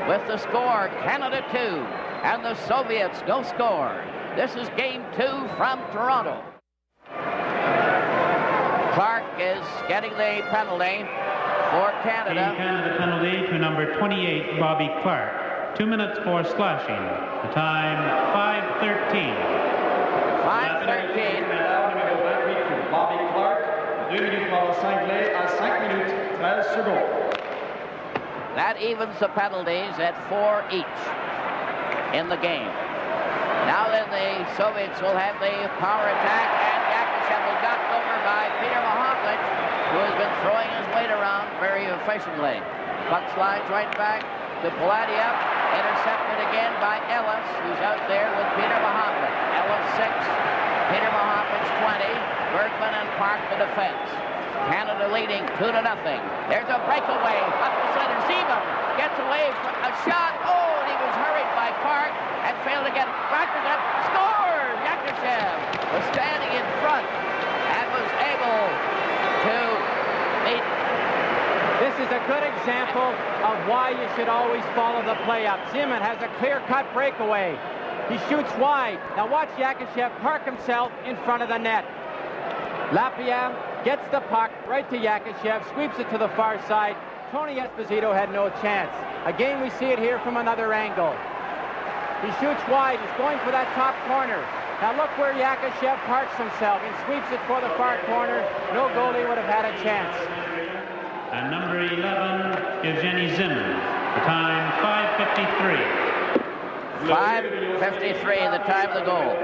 With the score, Canada 2 and the Soviets no score. This is Game 2 from Toronto. Clark is getting the penalty for Canada. The Canada penalty to number 28, Bobby Clark. 2 minutes for slashing. The time, 5:13. 5:13. Bobby Clark, 2 minutes 35 à 5 minutes 13 secondes. That evens the penalties at 4 each in the game. Now then, the Soviets will have the power attack, and Yakushev was knocked over by Peter Mahovlich, who has been throwing his weight around very efficiently. Puck slides right back to Paladiev, intercepted again by Ellis, who's out there with Peter Mahovlich. Ellis 6, Peter Mahovlich 20, Bergman and Park the defense. Canada leading 2-0. There's a breakaway up the center. Zeman gets away from a shot. Oh, and he was hurried by Park and failed to get back to that. Scores! Yakushev was standing in front and was able to meet. This is a good example of why you should always follow the play-up. Zeman has a clear-cut breakaway. He shoots wide. Now watch Yakushev park himself in front of the net. Lapierre gets the puck right to Yakushev, sweeps it to the far side. Tony Esposito had no chance. Again, we see it here from another angle. He shoots wide. He's going for that top corner. Now look where Yakushev parks himself and sweeps it for the far corner. No goalie would have had a chance. And number 11, Evgeny Zeman. The time, 5:53. 5:53, the time of the goal.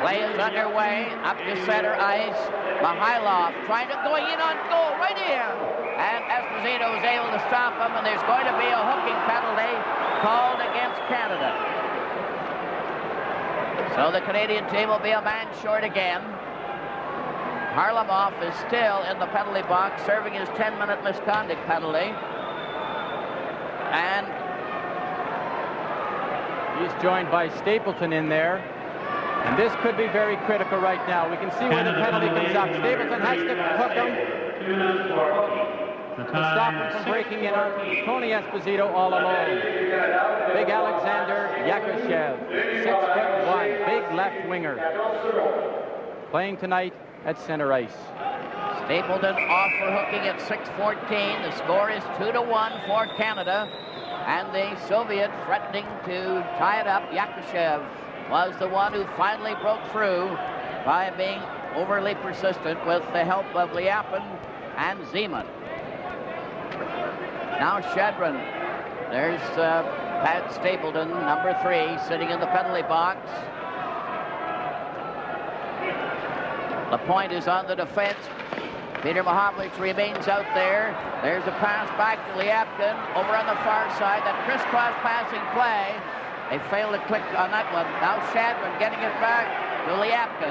Play is underway, up to center ice. Mihailov trying to go in on goal, right in. And Esposito was able to stop him, and there's going to be a hooking penalty called against Canada. So the Canadian team will be a man short again. Harlamov is still in the penalty box, serving his 10-minute misconduct penalty. And he's joined by Stapleton in there. And this could be very critical right now. We can see where the penalty comes up. Stapleton has to hook him to stop him from breaking in on Tony Esposito all alone. Big Alexander Yakushev, 6'1", big left winger. Playing tonight at center ice. Stapleton off for hooking at 6:14. The score is 2-1 for Canada. And the Soviet threatening to tie it up. Yakushev was the one who finally broke through by being overly persistent with the help of Liapin and Zeman. Now Shedrin. There's Pat Stapleton, number 3, sitting in the penalty box. The point is on the defense. Peter Mahovlich remains out there. There's a pass back to Liapkin over on the far side. That crisscross passing play. They failed to click on that one. Now Shadron getting it back to Liapkin.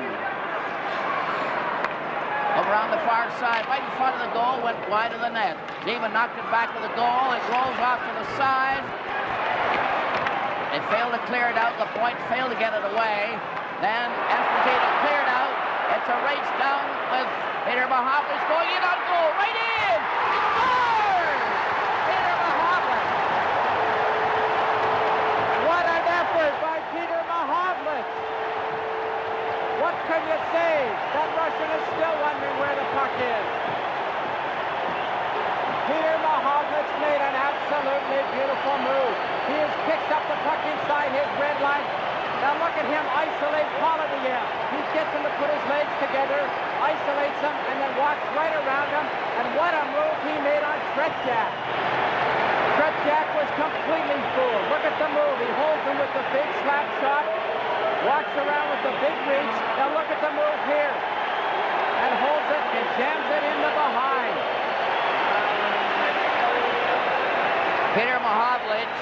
Over on the far side, right in front of the goal, went wide of the net. Zeman knocked it back to the goal. It rolls off to the side. They failed to clear it out. The point failed to get it away. Then Esposito cleared out. It's a race down with Peter Mahovlich going in on goal. Right in! He scores! Peter Mahovlich. What an effort by Peter Mahovlich. What can you say? That Russian is still wondering where the puck is. Peter Mahovlich made an absolutely beautiful move. He has picked up the puck inside his red line. Now look at him isolate Polidiev. He gets him to put his legs together, isolates him, and then walks right around him. And what a move he made on Tretiak. Tretiak was completely fooled. Look at the move. He holds him with the big slap shot, walks around with the big reach. Now look at the move here. And holds it and jams it in the behind. Peter Mahovlich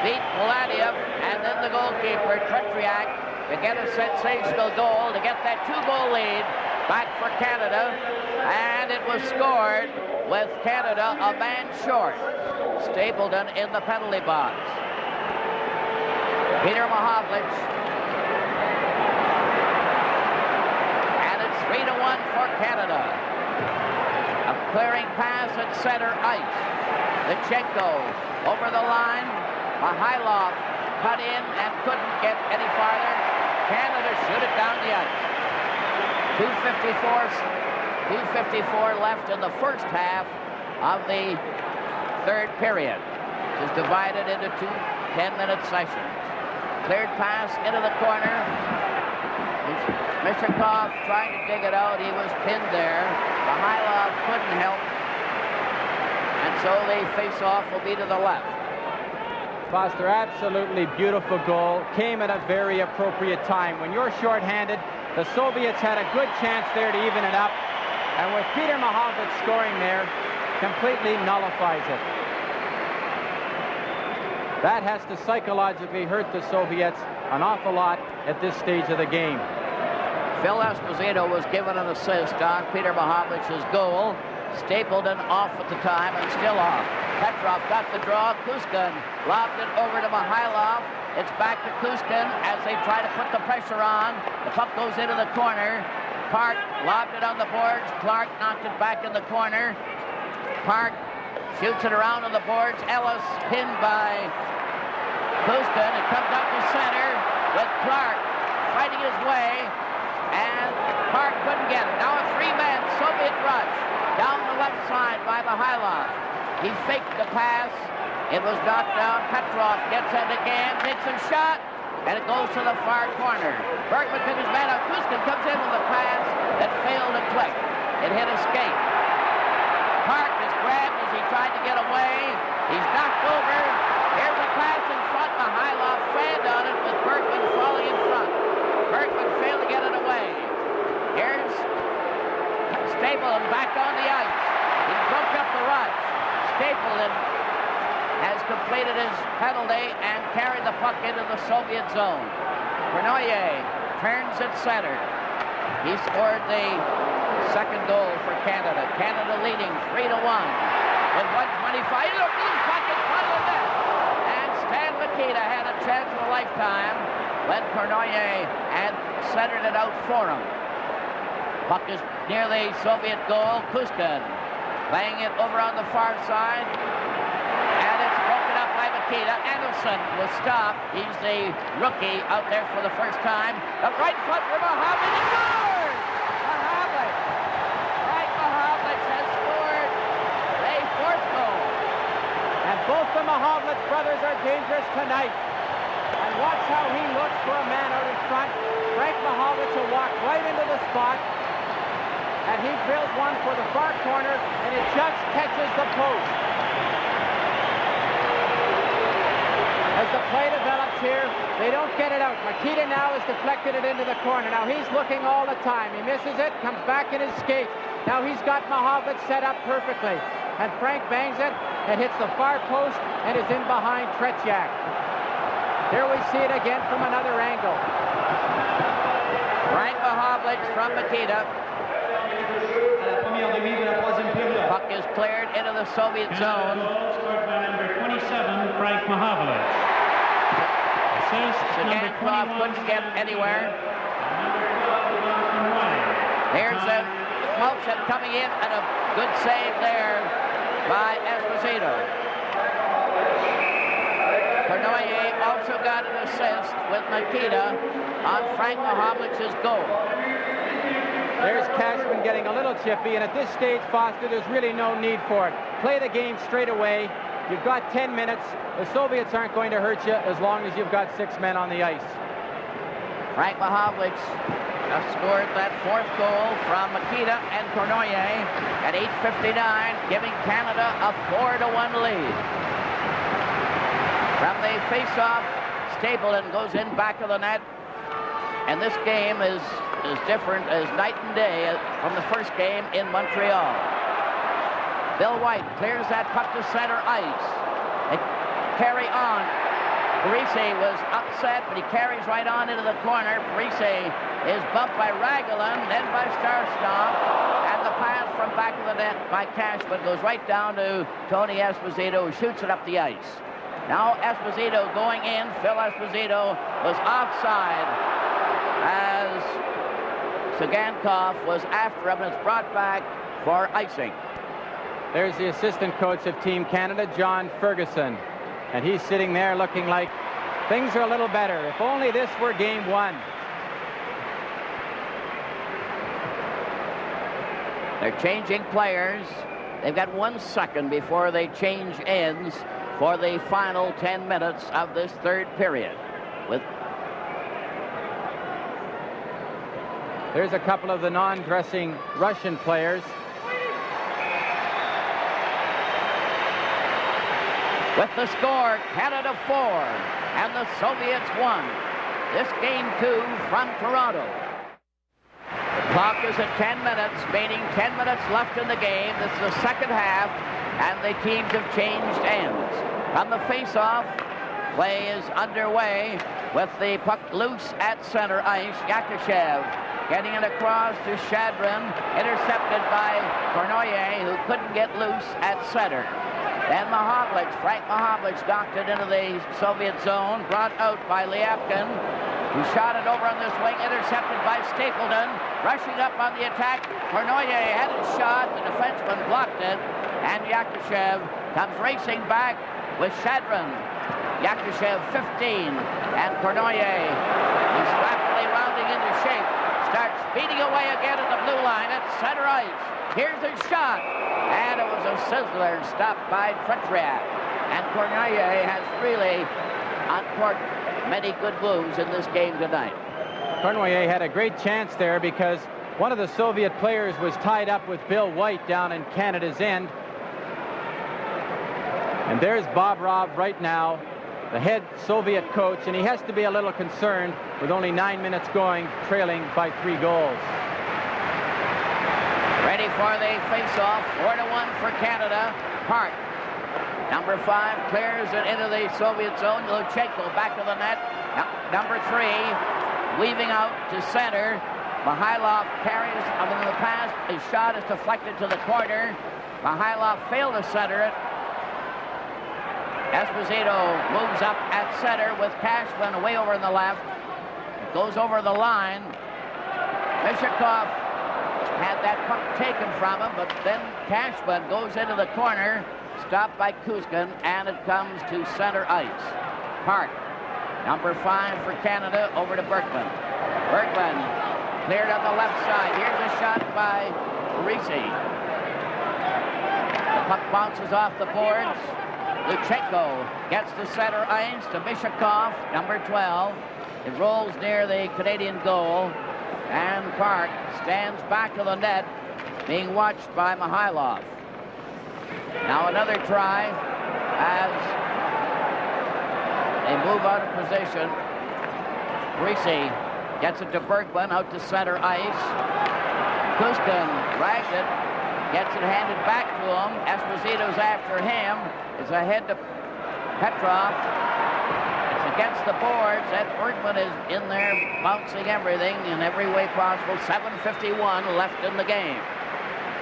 beat Poladiev and then the goalkeeper, Tretiak, to get a sensational goal, to get that 2-goal lead back for Canada. And it was scored with Canada a man short. Stapleton in the penalty box. Peter Mahovlich. And it's 3-1 for Canada. A clearing pass at center ice. Lichenko over the line. Mihailov cut in and couldn't get any farther. Canada shoot it down the ice. 2:54 left in the first half of the third period. It is divided into 2 10-minute sessions. Cleared pass into the corner. Mishakov trying to dig it out. He was pinned there. Mihailov couldn't help. And so the face-off will be to the left. Foster, absolutely beautiful goal. Came at a very appropriate time. When you're shorthanded, the Soviets had a good chance there to even it up. And with Peter Mahovlich scoring there, completely nullifies it. That has to psychologically hurt the Soviets an awful lot at this stage of the game. Phil Esposito was given an assist on Peter Mahovlich's goal. Stapleton off at the time and still off. Petrov got the draw. Kuskin lobbed it over to Mihailov. It's back to Kuskin as they try to put the pressure on. The puck goes into the corner. Park lobbed it on the boards. Clark knocked it back in the corner. Park shoots it around on the boards. Ellis pinned by Kuskin. It comes out to center with Clark fighting his way. And Park couldn't get it. Now a 3-man Soviet rush down the left side by Mihailov. He faked the pass. It was knocked down. Petrov gets it again, takes a shot, and it goes to the far corner. Bergman took his man out. Kuskin comes in with a pass that failed to click. It hit a skate. Park is grabbed as he tried to get away. He's knocked over. Here's a pass in front. Mihailov fanned on it with Bergman falling in front. Bergman failed to get it away. Here's Stapleton back on the ice. He broke up the rush. Stapleton has completed his penalty and carried the puck into the Soviet zone. Bernoyer turns at center. He scored the second goal for Canada. Canada leading 3-1 with 1:25. Look, he's back in front of the net. And Stan Mikita had a chance of a lifetime when Bernoyer had centered it out for him. Puck is near the Soviet goal. Kuskin playing it over on the far side. And it's broken up by Mikita. Anderson was stopped. He's the rookie out there for the first time. The right foot for Mahovlich. Scores! Mahovlich Both the Mahovlich brothers are dangerous tonight. And watch how he looks for a man out in front. Frank Mahovlich will walk right into the spot. And he drills one for the far corner, and it just catches the post. As the play develops here, they don't get it out. Makita now has deflected it into the corner. Now he's looking all the time. He misses it, comes back in his skate. Now he's got Mahovlich set up perfectly. And Frank bangs it and hits the far post and is in behind Tretiak. Here we see it again from another angle. Frank Mahovlich from Makita. Puck is cleared into the Soviet zone. Scored by number 27, Frank Mahovlich. Assist number 21. Couldn't get anywhere. Number 12, Here's the Malchin coming in, and a good save there by Esposito. Cournoyer also got an assist with Makita on Frank Mahovlich's goal. There's Cashman getting a little chippy, and at this stage, Foster, there's really no need for it. Play the game straight away. You've got 10 minutes. The Soviets aren't going to hurt you as long as you've got 6 men on the ice. Frank Mahovlich scored that fourth goal from Makita and Cournoyer at 8:59, giving Canada a 4-1 lead. From the face-off, Stapleton goes in back of the net, and this game is as different as night and day from the first game in Montreal. Bill White clears that puck to center ice. They carry on. Parise was upset, but he carries right on into the corner. Parise is bumped by Raglan, then by Starstop, and the pass from back of the net by Cashman goes right down to Tony Esposito, who shoots it up the ice. Now Esposito going in. Phil Esposito was offside as Sagankov was after him, and it's brought back for icing. There's the assistant coach of Team Canada, John Ferguson. And he's sitting there looking like things are a little better. If only this were game one. They're changing players. They've got 1 second before they change ends for the final 10 minutes of this third period. There's a couple of the non-dressing Russian players. With the score, Canada 4 and the Soviets 1. This game 2 from Toronto. The clock is at 10 minutes, meaning 10 minutes left in the game. This is the second half, and the teams have changed ends. From the face-off, play is underway with the puck loose at center ice. Yakushev getting it across to Shadrin, intercepted by Cournoyer, who couldn't get loose at center. Then Mahovlich, Frank Mahovlich knocked it into the Soviet zone, brought out by Lyapkin, who shot it over on this wing, intercepted by Stapleton, rushing up on the attack. Cournoyer had it shot, the defenseman blocked it, and Yakushev comes racing back with Shadrin. Yakushev 15, and Cournoyer is rapidly rounding into shape, starts speeding away again at the blue line at center ice. Here's his shot, and it was a sizzler stopped by Tretiak. And Cournoyer has really uncorked many good moves in this game tonight. Cournoyer had a great chance there because one of the Soviet players was tied up with Bill White down in Canada's end. And there's Bobrov right now, the head Soviet coach, and he has to be a little concerned with only 9 minutes going, trailing by 3 goals. Ready for the face-off, 4-1 for Canada. Hart, number 5, clears it into the Soviet zone. Luchenko back to the net. Number 3, weaving out to center. Mihailov carries in the pass. His shot is deflected to the corner. Mihailov failed to center it. Esposito moves up at center with Cashman way over in the left. It goes over the line. Mishakov had that puck taken from him, but then Cashman goes into the corner, stopped by Kuzkin, and it comes to center ice. Hart, number 5 for Canada, over to Berkman. Berkman cleared on the left side. Here's a shot by Parise. The puck bounces off the boards. Luchenko gets the center ice to Mishakov, number 12. It rolls near the Canadian goal, and Clark stands back of the net, being watched by Mihailov. Now another try as they move out of position. Greasy gets it to Bergman out to center ice. Kuskin drags it, gets it handed back to him. Esposito's after him. It's ahead to Petrov. It's against the boards. Ed Bergman is in there bouncing everything in every way possible. 7:51 left in the game.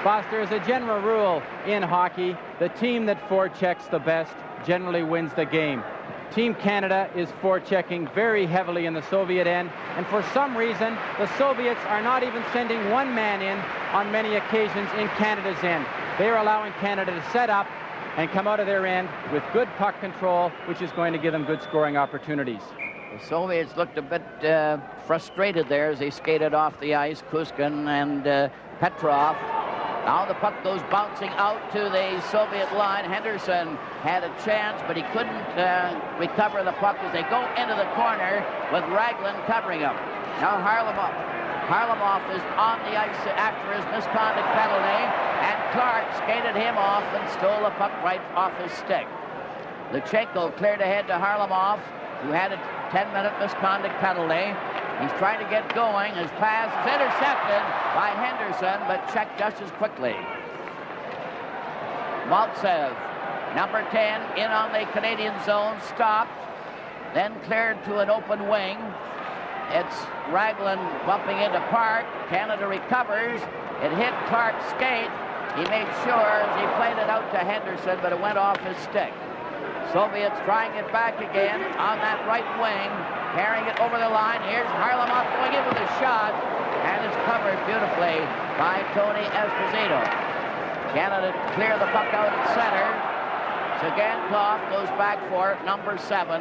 Foster, as a general rule in hockey, the team that forechecks the best generally wins the game. Team Canada is forechecking very heavily in the Soviet end, and for some reason, the Soviets are not even sending one man in on many occasions in Canada's end. They are allowing Canada to set up and come out of their end with good puck control, which is going to give them good scoring opportunities. The Soviets looked a bit frustrated there as they skated off the ice, Kuskin and Petrov. Now the puck goes bouncing out to the Soviet line. Henderson had a chance, but he couldn't recover the puck as they go into the corner with Raglan covering him. Now Harlamov is on the ice after his misconduct penalty, and Clark skated him off and stole the puck right off his stick. Luchenko cleared ahead to Harlamov, who had a 10-minute misconduct penalty. He's trying to get going. His pass is intercepted by Henderson, but checked just as quickly. Maltsev, number 10, in on the Canadian zone, stopped, then cleared to an open wing. It's Raglan bumping into Park. Canada recovers. It hit Clark's skate. He made sure as he played it out to Henderson, but it went off his stick. Soviets trying it back again on that right wing, carrying it over the line. Here's Harlamov going in with a shot, and it's covered beautifully by Tony Esposito. Canada clear the puck out at center. Sagankov goes back for number 7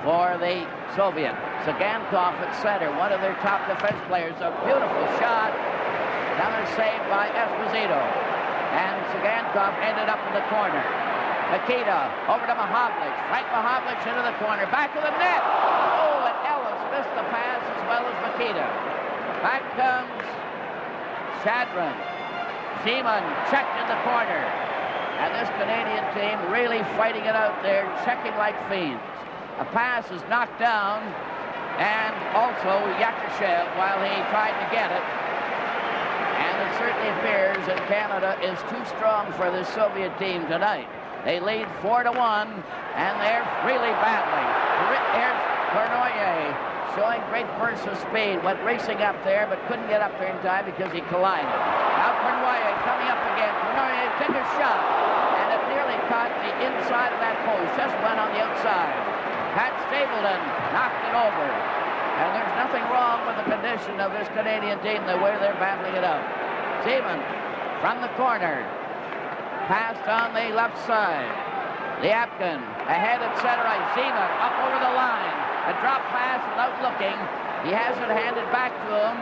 for the Soviet. Sagankov at center, one of their top defense players. A beautiful shot. Another save by Esposito. And Sagankov ended up in the corner. Nikita over to Mahovlich. Frank Mahovlich into the corner. Back of the net. Oh, and Ellis missed the pass as well as Nikita. Back comes Shadron. Seaman checked in the corner. And this Canadian team really fighting it out there, checking like fiends. A pass is knocked down, and also Yakushev while he tried to get it. And it certainly appears that Canada is too strong for this Soviet team tonight. They lead 4-1, and they're really battling. Here's Cournoyer showing great bursts of speed. Went racing up there, but couldn't get up there in time because he collided. Now Cournoyer coming up again. Cournoyer took a shot, and it nearly caught the inside of that post. Just went on the outside. Pat Stapleton knocked it over. And there's nothing wrong with the condition of this Canadian team, the way they're battling it out. Seaman from the corner. Passed on the left side. Liapkin ahead at center ice. Seaman up over the line. A drop pass without looking. He has it handed back to him.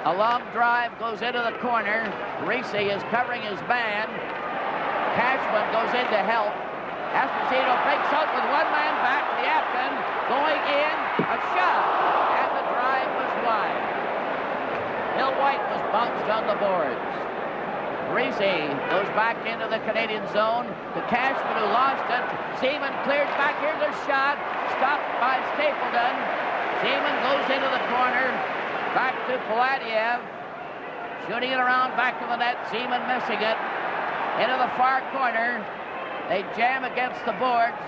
A long drive goes into the corner. Greasy is covering his man. Cashman goes in to help. Esposito breaks out with one man back. Liapkin going in. A shot. And the drive was wide. Bill White was bounced on the boards. Greasy goes back into the Canadian zone to Cashman, who lost it. Seaman clears back. Here's a shot. Stopped by Stapleton. Seaman goes into the corner. Back to Paladiev. Shooting it around back to the net. Seaman missing it. Into the far corner. They jam against the boards.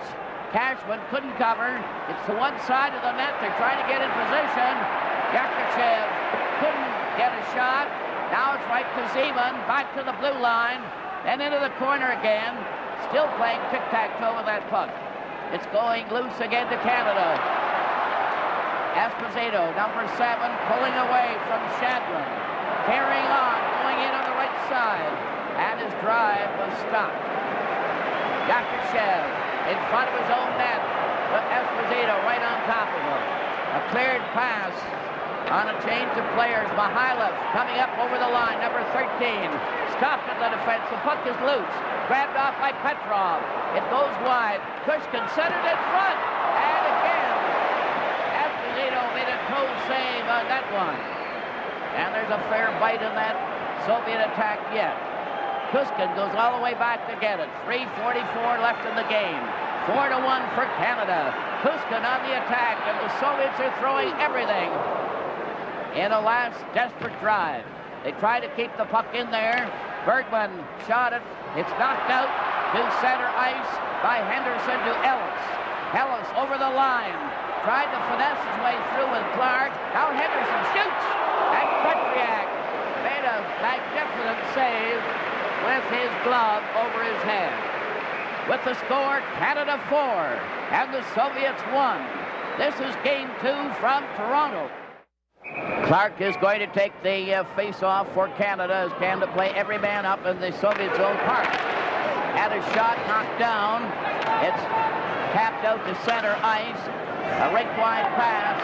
Cashman couldn't cover. It's to one side of the net. They're trying to get in position. Yakushev couldn't get a shot. Now it's right to Seaman, back to the blue line, then into the corner again. Still playing tic-tac-toe with that puck. It's going loose again to Canada. Esposito, number 7, pulling away from Shadron. Carrying on, going in on the right side. And his drive was stopped. Yakushev in front of his own net, but Esposito right on top of him. A cleared pass On a change of players, Mihailov coming up over the line, number 13. Stopped at the defense. The puck is loose. Grabbed off by Petrov. It goes wide. Pushkin centered in front. And again, Esposito made a toe save on that one. And there's a fair bite in that Soviet attack yet. Pushkin goes all the way back to get it. 3:44 left in the game. 4-1 for Canada. Pushkin on the attack, and the Soviets are throwing everything in a last desperate drive. They try to keep the puck in there. Bergman shot it. It's knocked out to center ice by Henderson to Ellis. Ellis over the line. Tried to finesse his way through with Clark. Now Henderson shoots. And Petriak made a magnificent save with his glove over his head. With the score, Canada 4 and the Soviets 1. This is game 2 from Toronto. Clark is going to take the face-off for Canada as Canada play every man up in the Soviet zone park. Had a shot knocked down. It's tapped out to center ice. A rink-wide pass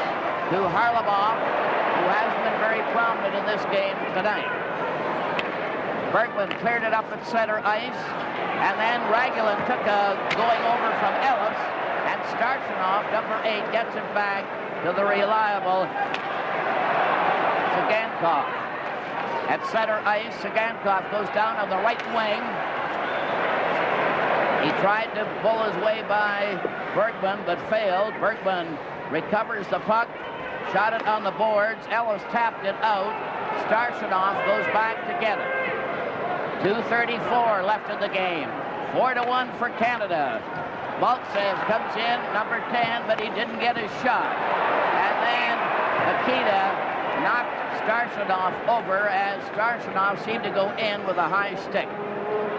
to Harlamov, who hasn't been very prominent in this game tonight. Bergman cleared it up at center ice, and then Ragulin took a going over from Ellis, and Starchinov, number 8, gets it back to the reliable Sagankov. At center ice, Sagankov goes down on the right wing. He tried to pull his way by Bergman, but failed. Bergman recovers the puck, shot it on the boards. Ellis tapped it out. Starchinov goes back to get it. 2:34 left in the game. 4-1 for Canada. Maltsev comes in, number 10, but he didn't get his shot. And then Nikita knocked Starchinov over as Starchinov seemed to go in with a high stick.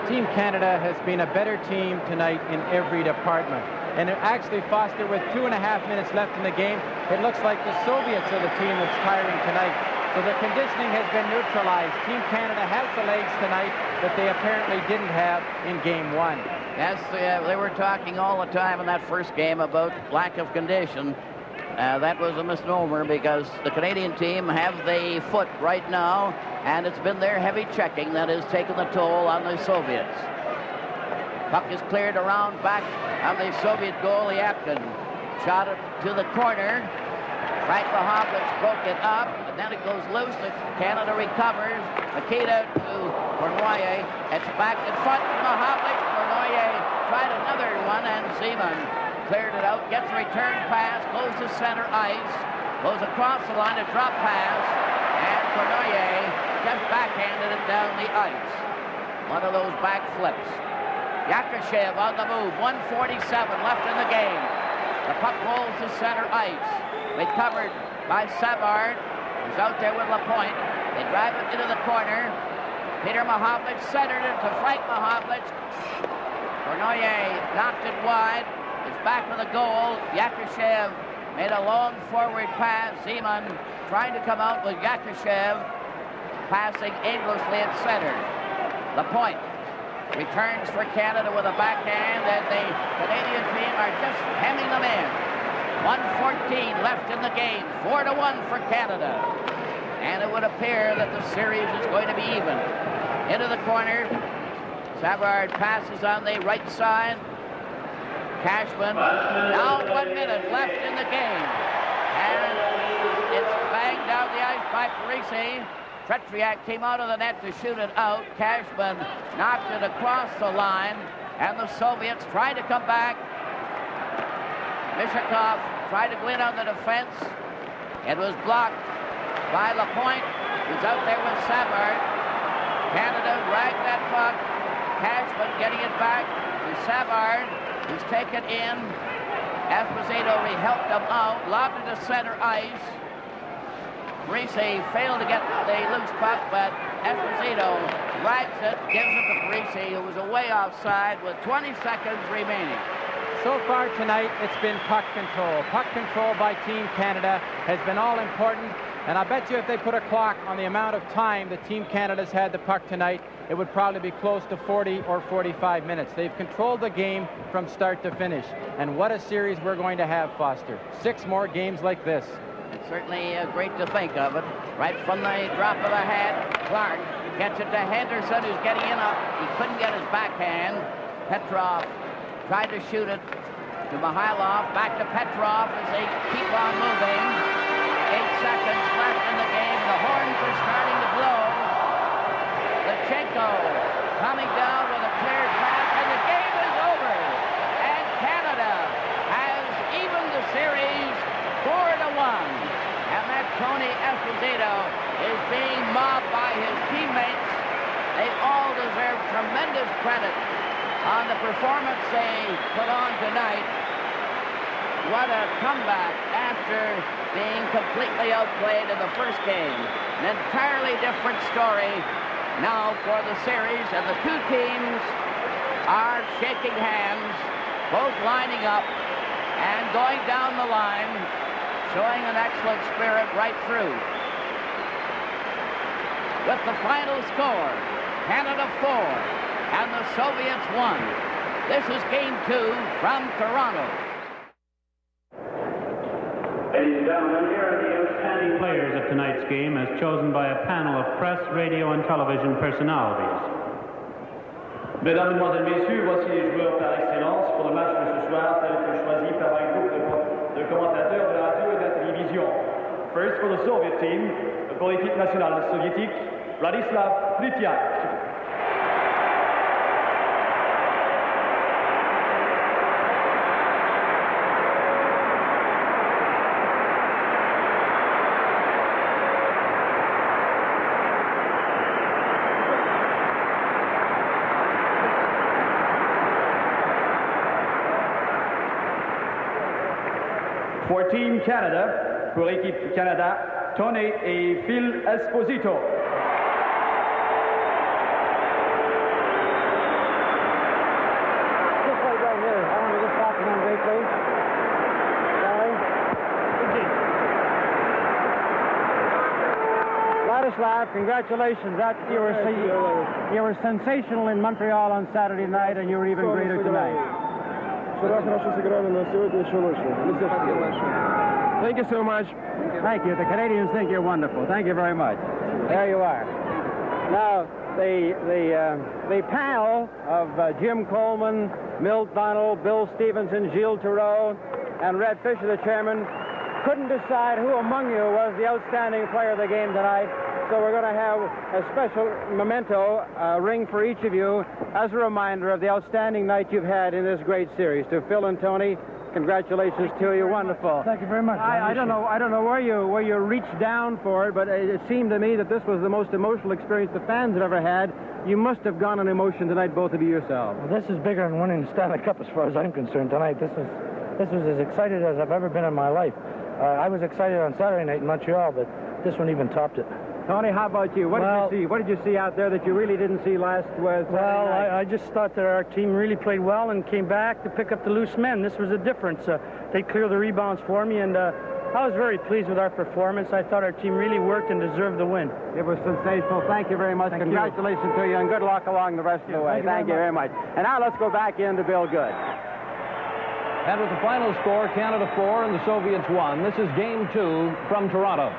Team Canada has been a better team tonight in every department. And actually, Foster, with 2.5 minutes left in the game, it looks like the Soviets are the team that's tiring tonight. So the conditioning has been neutralized. Team Canada has the legs tonight that they apparently didn't have in game 1. Yes, they were talking all the time in that first game about lack of condition. That was a misnomer because the Canadian team have the foot right now, and it's been their heavy checking that has taken the toll on the Soviets. Puck is cleared around back on the Soviet goal. Yapkin shot it to the corner. Frank Mahovlich broke it up, and then it goes loose. Canada recovers. Nikita to Cournoyer. It's back in front to Mahovlich. Cournoyer tried another one, and Zeman cleared it out. Gets a return pass. Goes to center ice. Goes across the line. A drop pass. And Cournoyer just backhanded it down the ice. One of those back flips. Yakushev on the move. 1:47 left in the game. The puck rolls to center ice. Recovered by Savard, who's out there with Lapointe. They drive it into the corner. Peter Mahovlich centered it to Frank Mahovlich. Cournoyer knocked it wide. It's back to the goal. Yakushev made a long forward pass. Zeman trying to come out with Yakushev passing aimlessly at center. Lapointe returns for Canada with a backhand, and the Canadian team are just hemming them in. 1:14 left in the game. 4-1 for Canada. And it would appear that the series is going to be even. Into the corner. Savard passes on the right side. Cashman. Now 1 minute left in the game. And it's banged down the ice by Parisi. Petriak came out of the net to shoot it out. Cashman knocked it across the line. And the Soviets tried to come back. Mishakov tried to go in on the defense. It was blocked by Lapointe, who's out there with Savard. Canada dragged that puck. Cashman getting it back to Savard, who's taken in. Esposito helped him out, lobbed it to center ice. Parisi failed to get the loose puck, but Esposito drags it, gives it to Parisi, who was away offside with 20 seconds remaining. So far tonight, it's been puck control. Puck control by Team Canada has been all important. And I bet you if they put a clock on the amount of time that Team Canada's had the puck tonight, it would probably be close to 40 or 45 minutes. They've controlled the game from start to finish. And what a series we're going to have, Foster. 6 more games like this. It's certainly great to think of it. Right from the drop of the hat, Clark gets it to Henderson, who's getting in. He couldn't get his backhand. Petrov tried to shoot it to Mihailov. Back to Petrov as they keep on moving. 8 seconds left in the game. The horns are starting to blow. Lechenko coming down with a cleared pass, and the game is over. And Canada has evened the series 4-1. And that Tony Esposito is being mobbed by his teammates. They all deserve tremendous credit on the performance they put on tonight. What a comeback after being completely outplayed in the first game. An entirely different story now for the series, and the two teams are shaking hands, both lining up and going down the line, showing an excellent spirit right through. With the final score, Canada 4 and the Soviets 1. This is Game 2 from Toronto. Ladies and gentlemen, here are the outstanding players of tonight's game as chosen by a panel of press, radio, and television personalities. Mesdames, Mesdemoiselles, Messieurs, voici les joueurs par excellence pour le match de ce soir, tel que choisi par un groupe de commentateurs de la radio et de la télévision. First for the Soviet team, pour l'équipe nationale soviétique, Vladislav Plitiak. For Team Canada, pour l'équipe Canada, Tony et Phil Esposito. Just right here. I want to just talk to them briefly. Vladislav, congratulations. You were sensational in Montreal on Saturday night, and you were even greater tonight. Thank you so much. Thank you. The Canadians think you're wonderful. Thank you very much. There you are. Now, the panel of Jim Coleman, Milt Donnell, Bill Stevenson, Gilles Theroux, and Red Fisher, the chairman, couldn't decide who among you was the outstanding player of the game tonight. So we're going to have a special memento ring for each of you as a reminder of the outstanding night you've had in this great series. To Phil and Tony, congratulations to you. Wonderful. Thank you very much. I don't know where you reached down for it, but it seemed to me that this was the most emotional experience the fans have ever had. You must have gone on emotion tonight, both of you yourselves. Well, this is bigger than winning the Stanley Cup as far as I'm concerned tonight. This was as excited as I've ever been in my life. I was excited on Saturday night in Montreal, but this one even topped it. Tony, how about you? What did you see? What did you see out there that you really didn't see last Saturday night? I just thought that our team really played well and came back to pick up the loose men. This was a difference. They cleared the rebounds for me, and I was very pleased with our performance. I thought our team really worked and deserved the win. It was sensational. Thank you very much. Congratulations to you, and good luck along the rest of the way. Thank you very much. And now let's go back in to Bill Good. And with the final score, Canada 4 and the Soviets 1, this is Game 2 from Toronto.